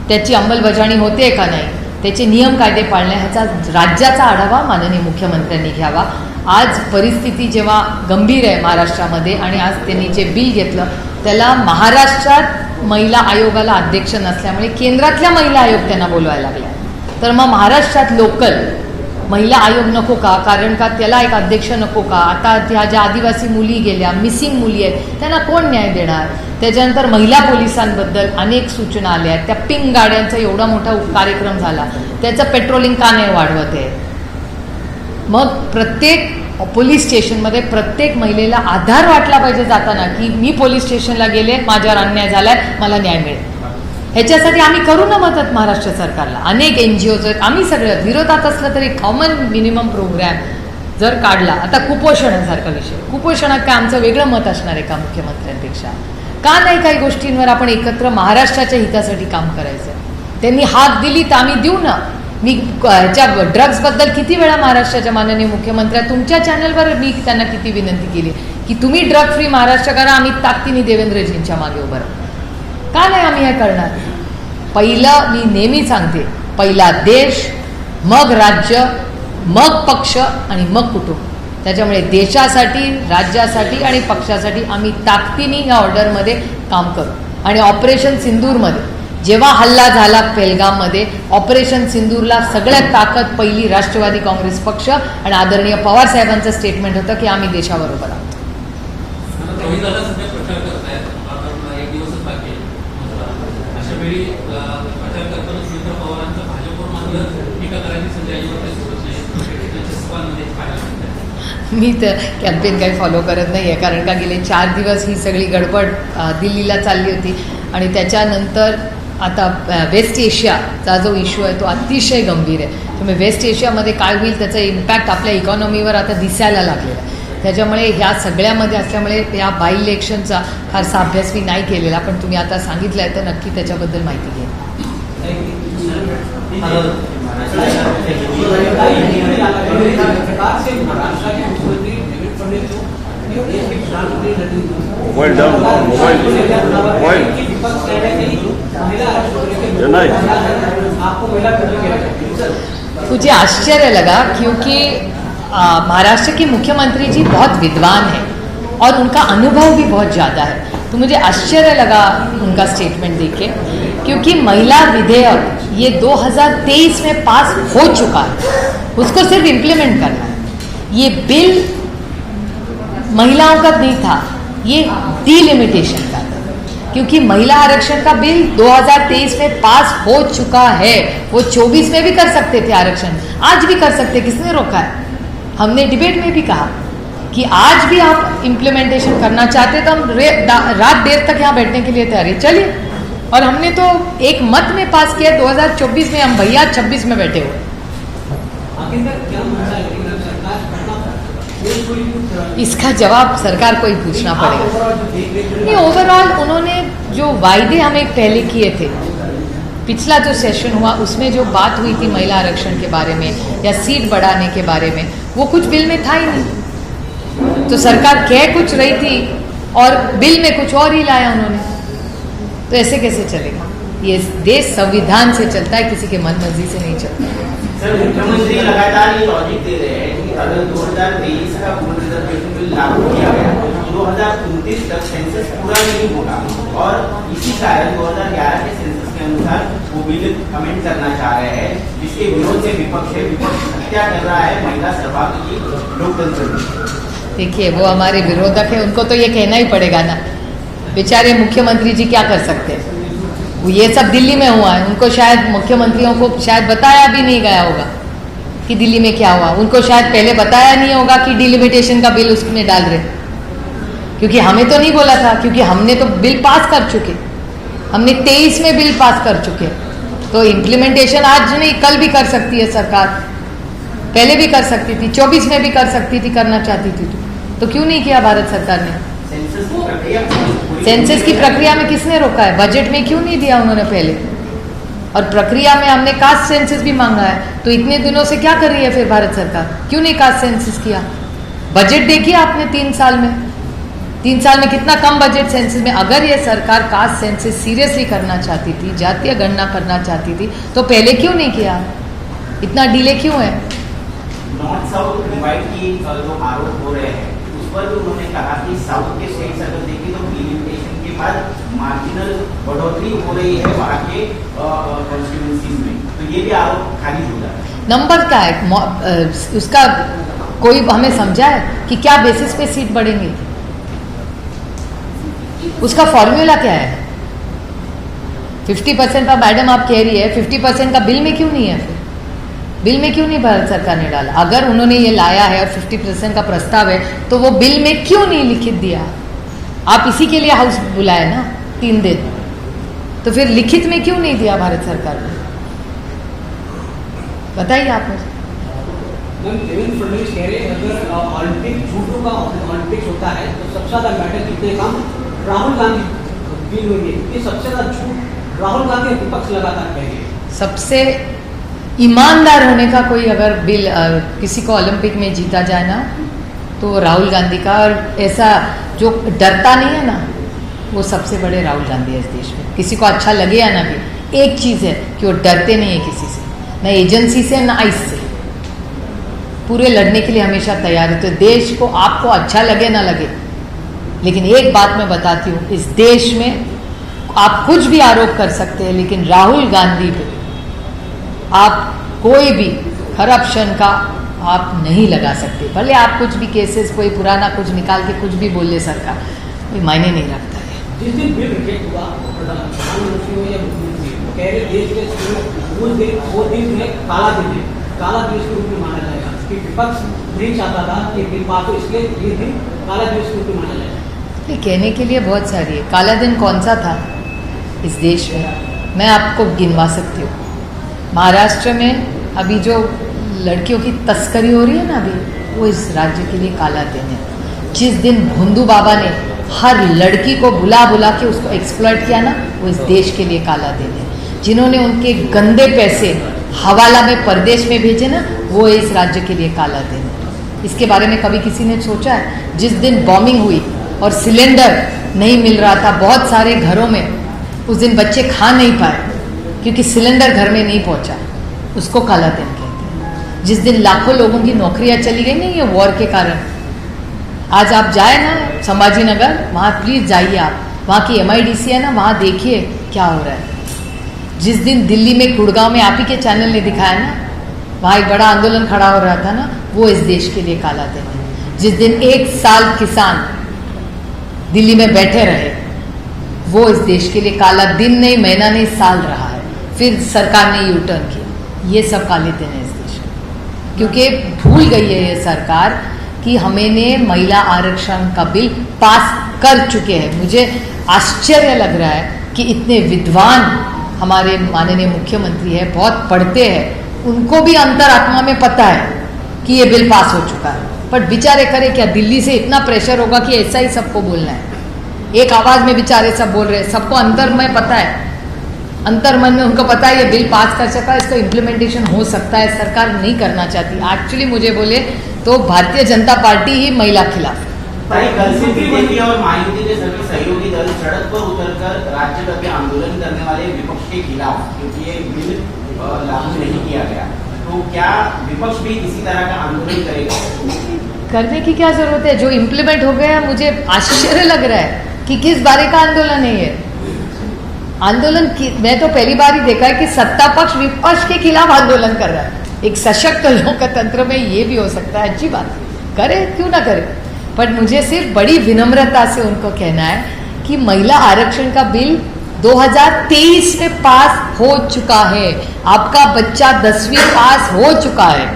त्याची अंमलबजावणी होते का नाही, त्याचे नियम कायदे पाळणे, ह्याचा राज्याचा आढावा माननीय मुख्यमंत्र्यांनी घ्यावा. आज परिस्थिती जेव्हा गंभीर आहे महाराष्ट्रामध्ये आणि आज त्यांनी जे बिल घेतलं त्याला महाराष्ट्रात महिला आयोगाला अध्यक्ष नसल्यामुळे केंद्रातल्या महिला आयोग त्यांना बोलवायला लागल्या. तर मग महाराष्ट्रात लोकल महिला आयोग नको का? कारण का त्याला एक अध्यक्ष नको का? आता त्या ज्या आदिवासी मुली गेल्या, मिसिंग मुली आहेत, त्यांना कोण न्याय देणार? त्याच्यानंतर महिला पोलिसांबद्दल अनेक सूचना आल्या आहेत. त्या पिंक गाड्यांचा एवढा मोठा कार्यक्रम झाला, त्याचं पेट्रोलिंग का नाही वाढवत आहे? मग प्रत्येक पोलीस स्टेशनमध्ये प्रत्येक महिलेला आधार वाटला पाहिजे जाताना की मी पोलीस स्टेशनला गेले, माझ्यावर अन्याय झालाय, मला न्याय मिळेल. ह्याच्यासाठी आम्ही करू ना मदत महाराष्ट्र सरकारला. अनेक NGOज आहेत, आम्ही सगळं विरोधात असलं तरी कॉमन मिनिमम प्रोग्रॅम जर काढला. आता कुपोषणासारखा विषय, कुपोषणात काय आमचं वेगळं मत असणार आहे का मुख्यमंत्र्यांपेक्षा? का नाही काही गोष्टींवर आपण एकत्र महाराष्ट्राच्या हितासाठी काम करायचं? त्यांनी हाक दिली तर आम्ही देऊ ना. मी ह्याच्या ड्रग्सबद्दल किती वेळा महाराष्ट्राच्या माननीय मुख्यमंत्र्या तुमच्या चॅनलवर मी त्यांना किती विनंती केली की तुम्ही ड्रग फ्री महाराष्ट्र करा, आम्ही ताकदीने देवेंद्रजींच्या मागे उभं राहू. का नाही आम्ही हे करणार? पहिलं मी नेहमी सांगते, पहिला देश, मग राज्य, मग पक्ष आणि मग कुटुंब. त्याच्यामुळे देशासाठी, राज्यासाठी आणि पक्षासाठी आम्ही ताकदीने या ऑर्डरमध्ये काम करू. आणि ऑपरेशन सिंदूरमध्ये जेव्हा हल्ला झाला पेहलगाममध्ये, ऑपरेशन सिंदूरला सगळ्यात ताकद पहिली राष्ट्रवादी काँग्रेस पक्ष आणि आदरणीय पवार साहेबांचं स्टेटमेंट होतं की आम्ही देशाबरोबर आहोत. रोहिदादा सध्या प्रचार करतायत, आता एक दिवसच बाकी आहे. अशा वेळी प्रचार करताना सुनीता पवारांचं भाजपवर मात्र टीका करायची संधी अजिबात सोडत नाही. त्यांच्या सभांमध्ये पाहायला मिळते. मी तर कॅम्पेन काही फॉलो करत नाही आहे, कारण का गेले 4 दिवस ही सगळी गडबड दिल्लीला चालली होती आणि त्याच्यानंतर आता वेस्ट एशियाचा जो इश्यू आहे तो अतिशय गंभीर आहे. त्यामुळे वेस्ट एशियामध्ये काय होईल त्याचा इम्पॅक्ट आपल्या इकॉनॉमीवर आता दिसायला लागलेला आहे. त्याच्यामुळे ह्या सगळ्यामध्ये असल्यामुळे या बाय इलेक्शनचा फारसा अभ्यास मी नाही केलेला, पण तुम्ही आता सांगितलं आहे तर नक्की त्याच्याबद्दल माहिती घ्या. मोबाइल डाउन, मोबाइल, मोबाइल, नहीं आपको महिला विरोधी केला जाते? मुझे आश्चर्य लगा क्योंकि महाराष्ट्र के मुख्यमंत्री जी बहुत विद्वान हैं और उनका अनुभव भी बहुत ज़्यादा है, तो मुझे आश्चर्य लगा उनका स्टेटमेंट देख के, क्योंकि महिला विधेयक ये 2023 में पास हो चुका है, उसको सिर्फ इम्प्लीमेंट करना है। ये बिल महिलाओं का नहीं था, ये डिलिमिटेशन का था, क्योंकि महिला आरक्षण का बिल 2023 में पास हो चुका है। वो 24 में भी कर सकते थे आरक्षण, आज भी कर सकते, किसने रोका है? हमने डिबेट में भी कहा कि आज भी आप इम्प्लीमेंटेशन करना चाहते तो हम रात देर तक यहाँ बैठने के लिए तैयार है, चलिए। और हमने तो एक मत में पास किया 2024 में, हम भैया 26 में बैठे हुए। इसका जवाब सरकार को ही पूछना पड़ेगा। नहीं, ओवरऑल उन्होंने जो वायदे हमें पहले किए थे, पिछला जो सेशन हुआ उसमें जो बात हुई थी महिला आरक्षण के बारे में या सीट बढ़ाने के बारे में, वो कुछ बिल में था ही नहीं। तो सरकार कह कुछ रही थी और बिल में कुछ और ही लाया उन्होंने, तो ऐसे कैसे चलेगा? ये देश संविधान से चलता है, किसी के मन मर्जी से नहीं चलता। सर, मुख्यमंत्री लगातार ये लॉजिक दे रहे हैं कि अगर 2023 का पूर्ण रिजर्वेशन बिल लागू किया गया तो 2029 तक सेंसस पूरा नहीं होगा, और इसी कारण 2011 के सेंसस के अनुसार वो बिल अमेंड करना चाह रहे हैं, जिसके विरोध से विपक्ष हत्या कर रहा है महिला सहभागी की लोकतंत्र में। देखिए, वो हमारे विरोधक है, उनको तो ये कहना ही पड़ेगा ना, बेचारे मुख्यमंत्री जी क्या कर सकते हैं? वो ये सब दिल्ली में हुआ है, उनको शायद मुख्यमंत्रियों को शायद बताया भी नहीं गया होगा कि दिल्ली में क्या हुआ, उनको शायद पहले बताया नहीं होगा कि डिलिमिटेशन का बिल उसमें डाल रहे, क्योंकि हमें तो नहीं बोला था, क्योंकि हमने तो बिल पास कर चुके, हमने 23 में बिल पास कर चुके, तो इम्प्लीमेंटेशन आज नहीं कल भी कर सकती है सरकार, पहले भी कर सकती थी, 24 में भी कर सकती थी, करना चाहती थी तो क्यों नहीं किया भारत सरकार ने? सेंसस की प्रक्रिया में किसने रोका है? बजट में क्यों नहीं दिया उन्होंने पहले? और प्रक्रिया में हमने कास्ट सेंसस भी मांगा है, तो इतने दिनों से क्या कर रही है फिर भारत सरकार? क्यों नहीं कास्ट सेंसस किया? बजट देखिए आपने 3 साल में, 3 साल में कितना कम बजट सेंसस में। अगर ये सरकार कास्ट सेंसस सीरियसली करना चाहती थी, जातीय गणना करना चाहती थी, तो पहले क्यों नहीं किया? इतना डिले क्यों है? नॉर्थ साउथ डिवाइड की जो आरोप हो रहे हैं उस पर भी उन्होंने कहा कि साउथ के स्टेट्स अगर देखें तो डिलिमिटेशन के बाद मार्जिनल बढ़ोतरी हो रही है वहाँ के कॉन्स्टिट्यूएंसीज में, तो ये भी आरोप खारिज हो जाता है। नंबर क्या है उसका? कोई हमें समझा है कि क्या बेसिस पे सीट बढ़ेंगे? उसका फॉर्मूला क्या है? 50% का मैडम आप कह रही है, 50% का बिल में क्यों नहीं है? फिर बिल में क्यों नहीं भारत सरकार ने डाला? अगर उन्होंने ये लाया है और 50% का प्रस्ताव है, तो वो बिल में क्यों नहीं लिखित दिया? आप इसी के लिए हाउस बुलाए ना 3 दिन, तो फिर लिखित में क्यों नहीं दिया भारत सरकार ने? बताइए आप मुझे। देवेंद्र फडणवीस कह रहे हैं अगर ओलंपिक झूठों का ओलंपिक्स होता है तो सबसे ज्यादा मेडल जीतने का राहुल गांधी बिल हुई है, ये सबसे ज्यादा झूठ राहुल गांधी विपक्ष लगातार कह रहे हैं। सबसे ईमानदार होने का कोई अगर बिल किसी को ओलंपिक में जीता जाए ना, तो राहुल गांधी का, और ऐसा जो डरता नहीं है ना, वो सबसे बड़े राहुल गांधी है इस देश में। किसी को अच्छा लगे या ना भी, एक चीज़ है कि वो डरते नहीं है किसी से, ना एजेंसी से ना आइस से, पूरे लड़ने के लिए हमेशा तैयार है। तो देश को आपको अच्छा लगे ना लगे, लेकिन एक बात मैं बताती हूँ, इस देश में आप कुछ भी आरोप कर सकते हैं, लेकिन राहुल गांधी पे आप कोई भी करप्शन का आप नहीं लगा सकते। भले आप कुछ भी केसेस कोई पुराना कुछ निकाल के कुछ भी बोल ले, सरकार कोई मायने नहीं रखता है। जिस दिन बिल रिजेक्ट हुआ प्रधानमंत्री या मुख्यमंत्री कह रहे देश के वो दिन है काला दिन है, काला दिवस के रूप में माना जाएगा, कि विपक्ष नहीं चाहता था कि बिल पास हो, इसलिए ये दिन काला दिवस के रूप में माना जाएगा। ये कहने के लिए बहुत सारी है। काला दिन कौन सा था इस देश में? मैं आपको गिनवा सकती हूँ। महाराष्ट्र में अभी जो लड़कियों की तस्करी हो रही है ना, अभी वो इस राज्य के लिए काला दिन है। जिस दिन भोंदू बाबा ने हर लड़की को बुला बुला के उसको एक्सप्लॉइट किया ना, वो इस देश के लिए काला दिन है। जिन्होंने उनके गंदे पैसे हवाला में परदेश में भेजे ना, वो इस राज्य के लिए काला दिन है। इसके बारे में कभी किसी ने सोचा है? जिस दिन बॉम्बिंग हुई और सिलेंडर नहीं मिल रहा था बहुत सारे घरों में, उस दिन बच्चे खा नहीं पाए, क्योंकि सिलेंडर घर में नहीं पहुंचा, उसको काला दिन कहते हैं। जिस दिन लाखों लोगों की नौकरियां चली गई नहीं, ये वॉर के कारण। आज आप जाए ना संभाजी नगर, वहाँ प्लीज जाइए आप, वहाँ की MIDC है ना, वहाँ देखिए क्या हो रहा है। जिस दिन दिल्ली में गुड़गांव में आप ही के चैनल ने दिखाया ना, वहाँ एक बड़ा आंदोलन खड़ा हो रहा था ना, वो इस देश के लिए काला दिन है। जिस दिन 1 साल किसान दिल्ली में बैठे रहे, वो इस देश के लिए काला दिन नहीं, महीना नहीं, साल रहा है। फिर सरकार ने यू टर्न किया। ये सब काले दिन है इस देश में, क्योंकि भूल गई है ये सरकार कि हमने महिला आरक्षण का बिल पास कर चुके हैं। मुझे आश्चर्य लग रहा है कि इतने विद्वान हमारे माननीय मुख्यमंत्री है, बहुत पढ़ते हैं, उनको भी अंतरात्मा में पता है कि ये बिल पास हो चुका है, पर बेचारे करे क्या? दिल्ली से इतना प्रेशर होगा कि ऐसा ही सबको बोलना है, एक आवाज में बेचारे सब बोल रहे हैं। सबको अंतर में पता है, अंतर मन में उनको पता है ये बिल पास कर सका, इसका इम्प्लीमेंटेशन हो सकता है, सरकार नहीं करना चाहती। एक्चुअली मुझे बोले तो भारतीय जनता पार्टी ही महिला खिलाफ है। ताई, कल से बीजेपी और महायुति के सभी सहयोगी दल सड़क पर उतरकर राज्यव्यापी आंदोलन करने वाले विपक्ष के खिलाफ, क्योंकि ये बिल लागू नहीं किया गया, तो क्या विपक्ष भी इसी तरह का आंदोलन करेगा? करने की क्या जरूरत है? जो इम्प्लीमेंट हो गया, मुझे आश्चर्य लग रहा है कि किस बारे का आंदोलन है ये आंदोलन मैं तो पहली बार ही देखा है कि सत्ता पक्ष विपक्ष के खिलाफ आंदोलन कर रहा है। एक सशक्त लोकतंत्र में ये भी हो सकता है, अच्छी बात करे, क्यों ना करे। पर मुझे सिर्फ बड़ी विनम्रता से उनको कहना है कि महिला आरक्षण का बिल 2023 में पास हो चुका है। आपका बच्चा 10वीं पास हो चुका है,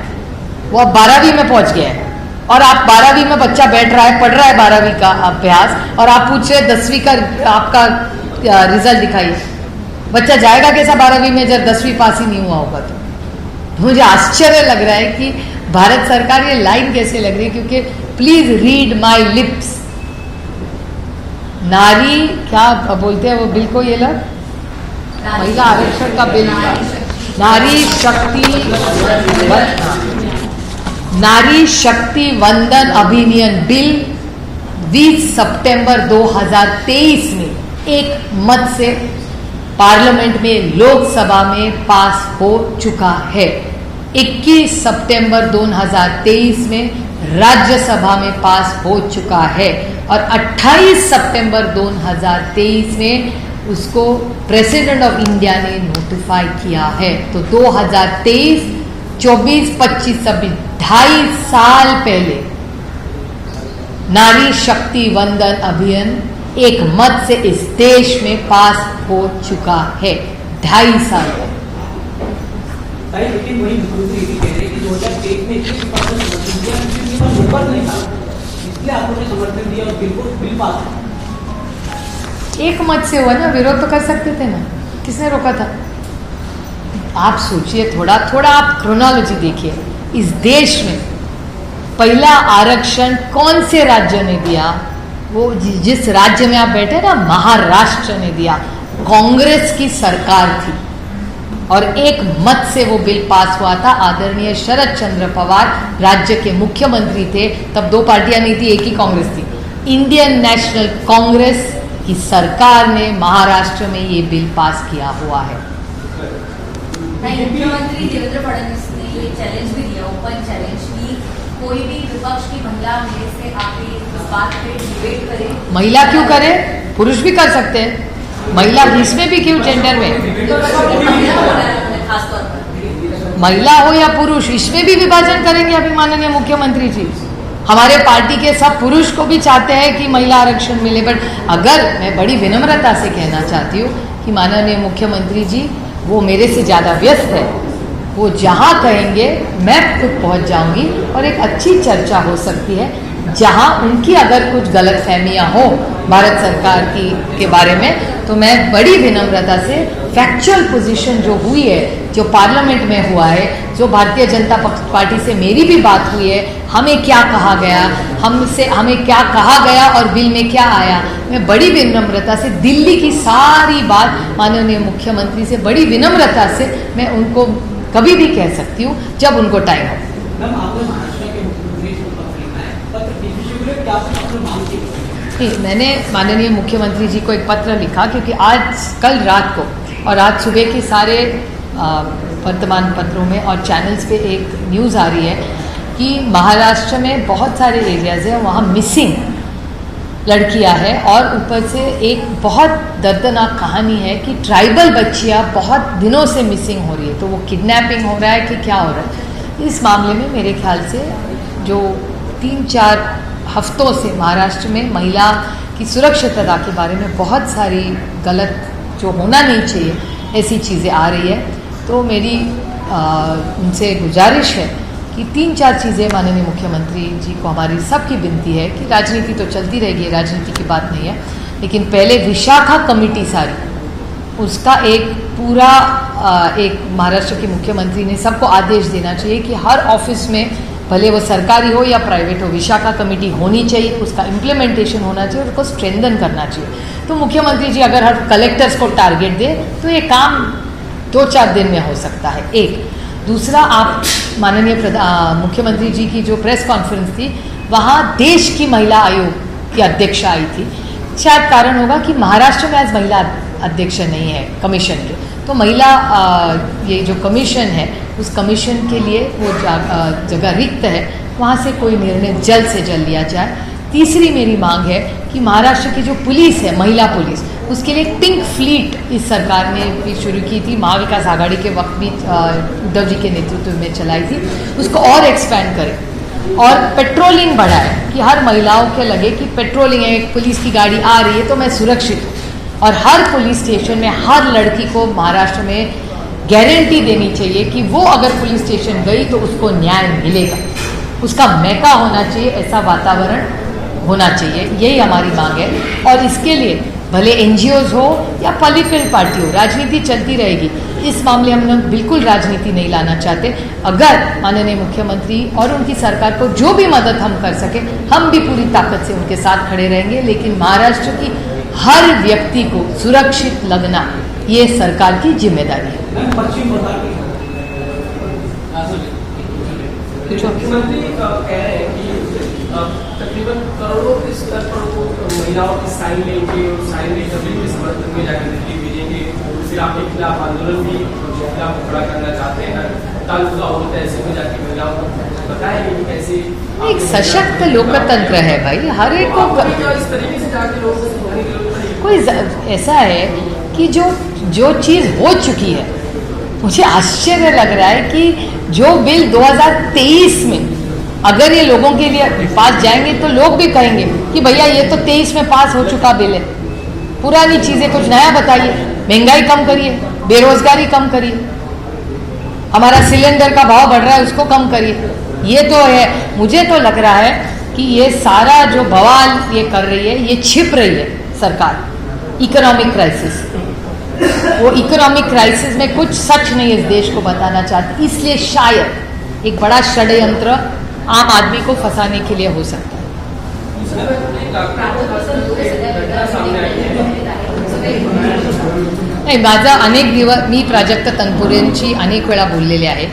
वो अब 12वीं में पहुंच गया है, और आप 12वीं में बच्चा बैठ रहा है, पढ़ रहा है 12वीं का अभ्यास, और आप पूछ रहे 10वीं का आपका रिजल्ट दिखाइए। बच्चा जाएगा कैसा 12वीं में जब 10वीं पास ही नहीं हुआ होगा? तो मुझे आश्चर्य लग रहा है कि भारत सरकार, ये लाइन कैसे लग रही है, क्योंकि प्लीज रीड माई लिप्स। नारी क्या बोलते हैं वो बिल को, ये लोग महिला आरक्षण का बिल, नारी शक्ति वंदन अभियान बिल 20 सितंबर 2023 में एक मत से पार्लियामेंट में, लोकसभा में पास हो चुका है। 21 सितंबर 2023 में राज्यसभा में पास हो चुका है, और 28 सितंबर 2023 में उसको प्रेसिडेंट ऑफ इंडिया ने नोटिफाई किया है। तो 2023, 24, 25, 26, 2.5 साल पहले नारी शक्ति वंदन अभियान एक मत से इस देश में पास हो चुका है, 2.5 साल पहले। लेकिन वही मुख्यमंत्री भी कह रहे हैं कि 2023 में 21% नंबर नहीं था, इसलिए आपने समर्थन दिया और बिल पास है। एक मत से हुआ ना, विरोध तो कर सकते थे ना, किसने रोका था? आप सोचिए, थोड़ा थोड़ा आप क्रोनोलॉजी देखिए। इस देश में पहला आरक्षण कौन से राज्य ने दिया? वो जिस राज्य में आप बैठे ना, महाराष्ट्र ने दिया। कांग्रेस की सरकार थी और एक मत से वो बिल पास हुआ था। आदरणीय शरद चंद्र पवार राज्य के मुख्यमंत्री थे, तब 2 पार्टियां नहीं थी, एक ही कांग्रेस थी। इंडियन नेशनल कांग्रेस की सरकार ने महाराष्ट्र में ये बिल पास किया हुआ है। मुख्यमंत्री देवेंद्र फडणवीस ने ये चैलेंज भी दिया, ओपन चैलेंज, कि कोई भी विपक्ष की महिला मेरे से आके इस बात पे डिबेट करे। महिला क्यों करे? पुरुष भी कर सकते हैं। महिला इसमें भी क्यों, जेंडर में? खासतौर पर महिला हो या पुरुष, इसमें भी विभाजन करेंगे अभी माननीय मुख्यमंत्री जी। हमारे पार्टी के सब पुरुष को भी चाहते हैं कि महिला आरक्षण मिले, बट अगर मैं बड़ी विनम्रता से कहना चाहती हूँ कि माननीय मुख्यमंत्री जी वो मेरे से ज़्यादा व्यस्त है, वो जहाँ कहेंगे मैं खुद पहुँच जाऊँगी और एक अच्छी चर्चा हो सकती है, जहाँ उनकी अगर कुछ गलतफहमियाँ हो भारत सरकार के बारे में, तो मैं बड़ी विनम्रता से फैक्चुअल पोजीशन जो हुई है, जो पार्लियामेंट में हुआ है, जो भारतीय जनता पार्टी से मेरी भी बात हुई है, हमें क्या कहा गया, हमें क्या कहा गया और बिल में क्या आया, मैं बड़ी विनम्रता से दिल्ली की सारी बात माननीय मुख्यमंत्री से बड़ी विनम्रता से मैं उनको कभी भी कह सकती हूँ जब उनको टाइम हो। मैम, आपने महाराष्ट्र के मुख्यमंत्री को पत्र लिखा है, पत्र किस विषय में, क्या आपने अपनी मांग की? मैंने माननीय मुख्यमंत्री जी को एक पत्र लिखा, क्योंकि कल रात को और आज सुबह के सारे वर्तमान पत्रों में और चैनल्स पे एक न्यूज़ आ रही है कि महाराष्ट्र में बहुत सारे एरियाज़ हैं वहाँ मिसिंग लड़कियां हैं, और ऊपर से एक बहुत दर्दनाक कहानी है कि ट्राइबल बच्चियां बहुत दिनों से मिसिंग हो रही है। तो वो किडनैपिंग हो रहा है कि क्या हो रहा है, इस मामले में मेरे ख्याल से जो 3-4 हफ्तों से महाराष्ट्र में महिला की सुरक्षितता के बारे में बहुत सारी गलत, जो होना नहीं चाहिए, ऐसी चीज़ें आ रही है। तो मेरी उनसे गुजारिश है कि 3-4 चीज़ें माननीय मुख्यमंत्री जी को हमारी सबकी विनती है कि राजनीति तो चलती रहेगी, राजनीति की बात नहीं है, लेकिन पहले विशाखा कमेटी सारी, उसका एक पूरा एक महाराष्ट्र के मुख्यमंत्री ने सबको आदेश देना चाहिए कि हर ऑफिस में, भले वो सरकारी हो या प्राइवेट हो, विशाखा कमेटी होनी चाहिए, उसका इम्प्लीमेंटेशन होना चाहिए, उसको स्ट्रेंथन करना चाहिए। तो मुख्यमंत्री जी अगर हर कलेक्टर्स को टारगेट दे तो ये काम 2-4 दिन में हो सकता है। एक दूसरा, आप माननीय मुख्यमंत्री जी की जो प्रेस कॉन्फ्रेंस थी, वहाँ देश की महिला आयोग की अध्यक्ष आई थी। शायद कारण होगा कि महाराष्ट्र में आज महिला अध्यक्ष नहीं है कमीशन के, तो महिला ये जो कमीशन है उस कमीशन के लिए वो जगह रिक्त है, वहाँ से कोई निर्णय जल्द से जल्द लिया जाए। तीसरी मेरी मांग है कि महाराष्ट्र की जो पुलिस है, महिला पुलिस, उसके लिए पिंक फ्लीट इस सरकार ने भी शुरू की थी, महाविकास आघाड़ी के वक्त भी उद्धव जी के नेतृत्व में चलाई थी, उसको और एक्सपैंड करें और पेट्रोलिंग बढ़ाए कि हर महिलाओं के लगे कि पेट्रोलिंग है, एक पुलिस की गाड़ी आ रही है तो मैं सुरक्षित हूँ। और हर पुलिस स्टेशन में हर लड़की को महाराष्ट्र में गारंटी देनी चाहिए कि वो अगर पुलिस स्टेशन गई तो उसको न्याय मिलेगा, उसका मैका होना चाहिए, ऐसा वातावरण होना चाहिए। यही हमारी मांग है। और इसके लिए भले NGOs हो या पॉलिटिकल पार्टी हो, राजनीति चलती रहेगी। इस मामले हम लोग बिल्कुल राजनीति नहीं लाना चाहते। अगर माननीय मुख्यमंत्री और उनकी सरकार को जो भी मदद हम कर सके, हम भी पूरी ताकत से उनके साथ खड़े रहेंगे, लेकिन महाराष्ट्र की हर व्यक्ति को सुरक्षित लगना ये सरकार की जिम्मेदारी है। पश्चिम बंगाल मुख्यमंत्री कह रहे हैं कि तकरीबन करोड़ों के स्तर पर वो महिलाओं की साइन लेंगे और साइन लेकर के समर्थन में जाकर दिल्ली भेजेंगे, फिर आपके खिलाफ आंदोलन भी खिलाफ खड़ा करना चाहते हैं। तालुका और तहसील में जाकर महिलाओं को बताएंगे कि कैसे एक सशक्त लोकतंत्र है भाई, हर एक को इस तरीके से जाके लोगों को समझाने की जरूरत पड़ेगी। कोई ऐसा है कि जो चीज़ हो चुकी है, मुझे आश्चर्य लग रहा है कि जो बिल 2023 में अगर ये लोगों के लिए पास जाएंगे तो लोग भी कहेंगे कि भैया ये तो 23 में पास हो चुका बिल है, पुरानी चीज़ें कुछ नया बताइए, महंगाई कम करिए, बेरोजगारी कम करिए, हमारा सिलेंडर का भाव बढ़ रहा है उसको कम करिए। ये तो है। मुझे तो लग रहा है कि ये सारा जो बवाल ये कर रही है, ये छिप रही है सरकार इकोनॉमिक क्राइसिस। वो इकोनॉमिक क्राइसिस में कुछ सच नहीं इस देश को बताना चाहती, इसलिए शायद एक बड़ा षड्यंत्र आम आदमी को फंसाने के लिए हो सकता है। नाही, माझा अनेक दिवस मी प्राजक्ता तनपुरेंची अनेक वेळा बोललेले आहे,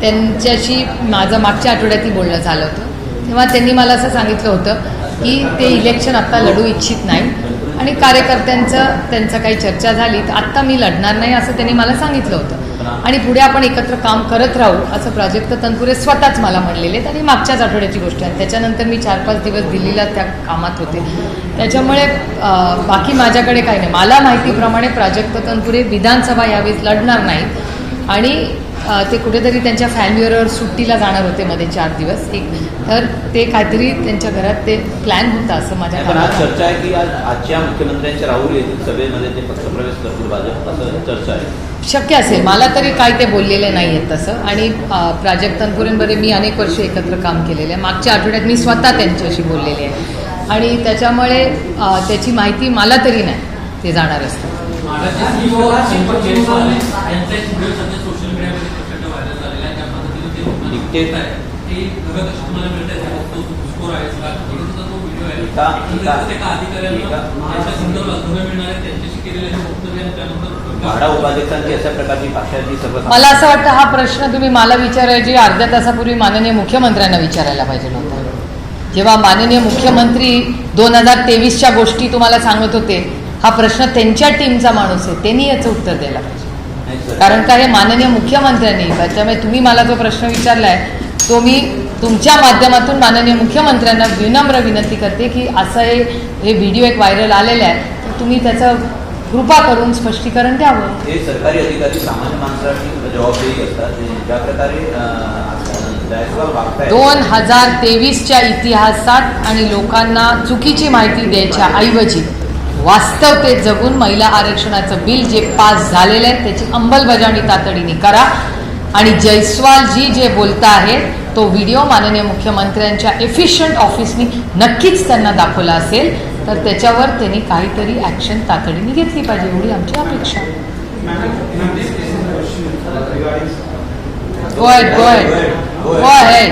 त्यांच्याशी माझं मागच्या आठवड्यातही बोलणं झालं होतं। तेव्हा त्यांनी मला असं सांगितलं होतं की ते इलेक्शन आत्ता लढू इच्छित नाही आणि त्यांचं काही चर्चा झाली तर आत्ता मी लढणार नाही असं त्यांनी मला सांगितलं होतं आणि पुढे आपण एकत्र काम करत राहू असं प्राजक्ता तनपुरे स्वतःच मला म्हणलेले आहेत। आणि मागच्याच आठवड्याची गोष्ट आहे, त्याच्यानंतर मी 4-5 दिवस दिल्लीला त्या कामात होते, त्याच्यामुळे बाकी माझ्याकडे काही नाही। मला माहितीप्रमाणे प्राजक्ता तनपुरे विधानसभा यावेळेस लढणार नाहीत आणि ते कुठेतरी त्यांच्या फॅमिलीवर सुट्टीला जाणार होते मध्ये 4 दिवस तर ते काहीतरी त्यांच्या घरात ते प्लॅन होता असं माझ्या पण आज चर्चा आहे की आजच्या मुख्यमंत्र्यांच्या राहुल येथील सभेमध्ये ते पक्षप्रवेश करतील भाजप, असं चर्चा आहे। शक्य असेल, मला तरी काय ते बोललेले नाही आहेत तसं। आणि प्राजक्ता तनपुरेंबरोबर मी अनेक वर्ष एकत्र काम केलेलं आहे, मागच्या आठवड्यात मी स्वतः त्यांच्याशी बोललेले आहे आणि त्याच्यामुळे त्याची माहिती मला तरी नाही ते जाणार असतं। सोशल मीडियामध्ये प्रचंड व्हायरल झालेला आहे, त्या पद्धतीने ते डिक्टेट आहे ते घरं कशी तुम्हाला मिळतात, तो घुसखोर आहे का, तो व्हिडिओ आहे एका अधिकाऱ्यांना त्यांच्या संदर्भात घरं मिळणार आहे त्यांच्याशी केलेले वक्तव्य आणि त्यानंतर म्हाडा उपाध्यक्षांची अशा प्रकारची भाषाची सर्व मला असं वाटतं हा प्रश्न तुम्ही मला विचारायची अर्ध्या तासापूर्वी माननीय मुख्यमंत्र्यांना विचारायला पाहिजे होता। जेव्हा माननीय मुख्यमंत्री 2023च्या गोष्टी तुम्हाला सांगत होते हा प्रश्न त्यांच्या टीमचा माणूस आहे, त्यांनी याचं उत्तर द्यायला पाहिजे. नाही, सर. कारण का हे माननीय मुख्यमंत्र्यांनी, त्याच्यामुळे तुम्ही मला जो प्रश्न विचारलाय तो मी तुमच्या माध्यमातून माननीय मुख्यमंत्र्यांना विनम्र विनंती करते की असं हे व्हिडिओ एक व्हायरल आलेला आहे, तर तुम्ही त्याचं कृपा करून स्पष्टीकरण द्यावं. हे सरकारी अधिकारी सामान्य माणसासाठी जबाबदारी असतात. ते ज्या प्रकारे जायस्वाल वागतायत 2023च्या इतिहासात आणि लोकांना चुकीची माहिती द्यायच्या ऐवजी वास्तवतेत जगून महिला आरक्षणाचं बिल जे पास झालेलं आहे त्याची अंमलबजावणी तातडीने करा. आणि जयस्वालजी जे बोलता आहेत तो व्हिडिओ माननीय मुख्यमंत्र्यांच्या एफिशियंट ऑफिसनी नक्कीच त्यांना दाखवला असेल, तर त्याच्यावर त्यांनी काहीतरी ॲक्शन तातडीने घेतली पाहिजे, एवढी आमची अपेक्षा. Go ahead.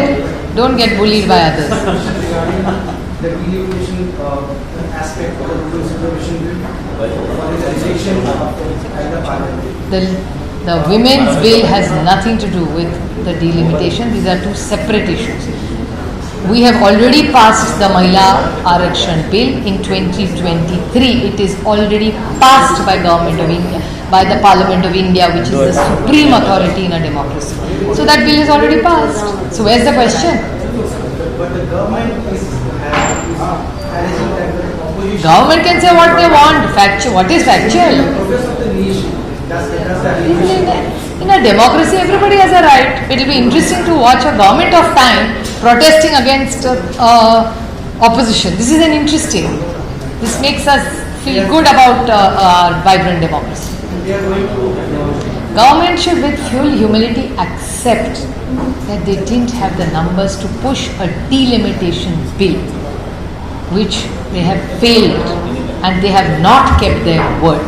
Don't get bullied by others. The delegation aspect of the rural supervision bill, or the legislation at the parliament. The women's bill has nothing to do with the delimitation. These are two separate issues. We have already passed the Mahila Arakshan bill in 2023. It is already passed by Government of India, by the Parliament of India, which is the supreme authority in a democracy. So that bill is already passed. So where's the question? But the government is alleging that the opposition. Government can say what they want. Factual. What is factual? The progress of the nation. That's the allegation. In a democracy, everybody has a right. It will be interesting to watch a government of time protesting against opposition. This is an interesting. This makes us feel good about our vibrant democracy. We are going to. Government should, with full humility, accept that they didn't have the numbers to push a delimitation bill, which they have failed, and they have not kept their word.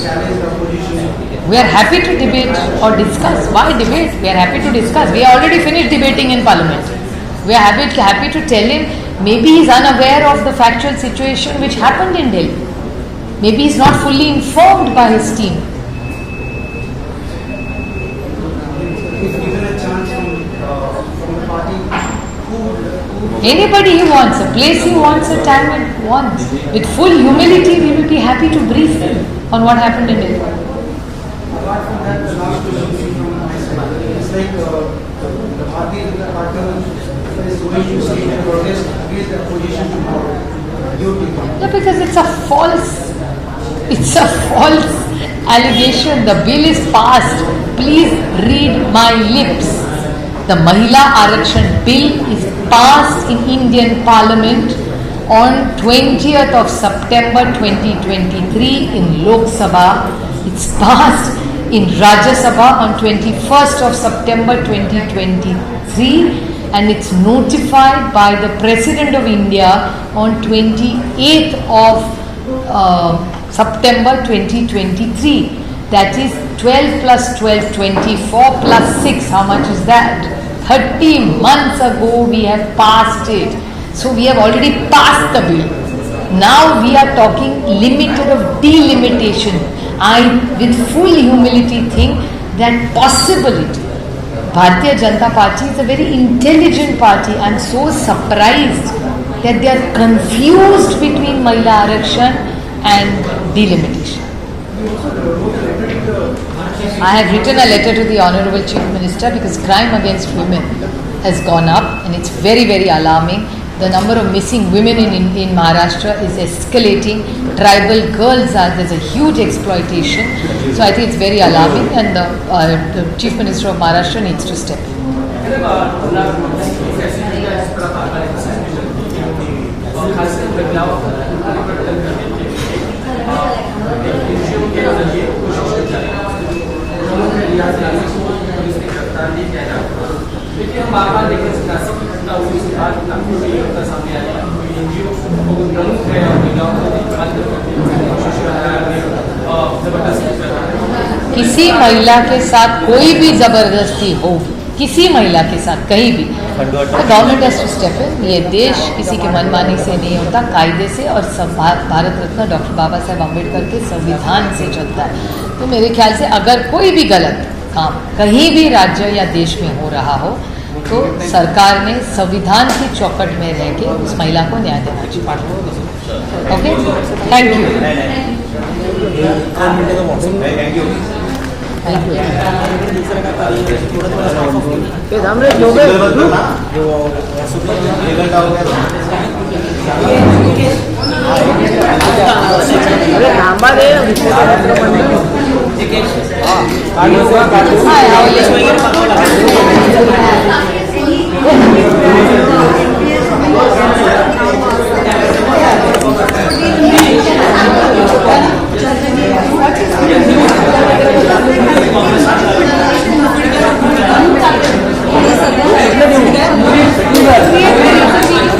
Challenge the opposition. We are happy to debate or discuss. Why debate? We are happy to discuss. We are already finished debating in Parliament. We are happy to tell him maybe he is unaware of the factual situation which happened in Delhi. Maybe he is not fully informed by his team. If given a chance from the party, who Anybody he wants, a place he wants, a time he wants. With full humility, we will be happy to brief him on what happened in Delhi. apart from that, the last question from my side. It's like the party is going to say a protest against the opposition tomorrow. Yeah, because it's a false allegation. The bill is passed. Please read my lips. The Mahila Arakshan bill is passed in Indian Parliament on 20th of September 2023 in Lok Sabha. It's passed in Rajya Sabha on 21st of September 2023, and it's notified by the President of India on 28th of September 2023. That is 12 plus 12, 24 plus 6. How much is that? 30 months ago we have passed it. So we have already passed the bill. Now we are talking limited of delimitation. I, with full humility, think that possibility. Bharatiya Janata Party is a very intelligent party. I am so surprised that they are confused between Mahila Arakshan and delimitation. I have written a letter to the Honorable Chief Minister because crime against women has gone up and it's very, very alarming. The number of missing women in Maharashtra is escalating. Tribal girls there's a huge exploitation. So I think it's very alarming, and the Chief Minister of Maharashtra needs to step in. लेकिन हम बार-बार देखें सियासी घटना हुई उसके बाद नागपुर में ये घटना सामने आई है कोई एनजीओ को प्रमुख है और महिलाओं को देखभाल करते हैं कोशिश कर रहा है जबरदस्ती किसी महिला के साथ कोई भी जबरदस्ती होगी, किसी महिला के साथ कहीं भी, तो government has to step in. ये देश किसी के मनमानी से नहीं होता, कायदे से और भारत रत्न डॉक्टर बाबा साहेब अम्बेडकर के संविधान से चलता है. तो मेरे ख्याल से अगर कोई भी गलत काम कहीं भी राज्य या देश में हो रहा हो तो सरकार ने संविधान की चौकट में रह के उस महिला को न्याय देना चाहिए। Okay, thank you. Thank you Thank you.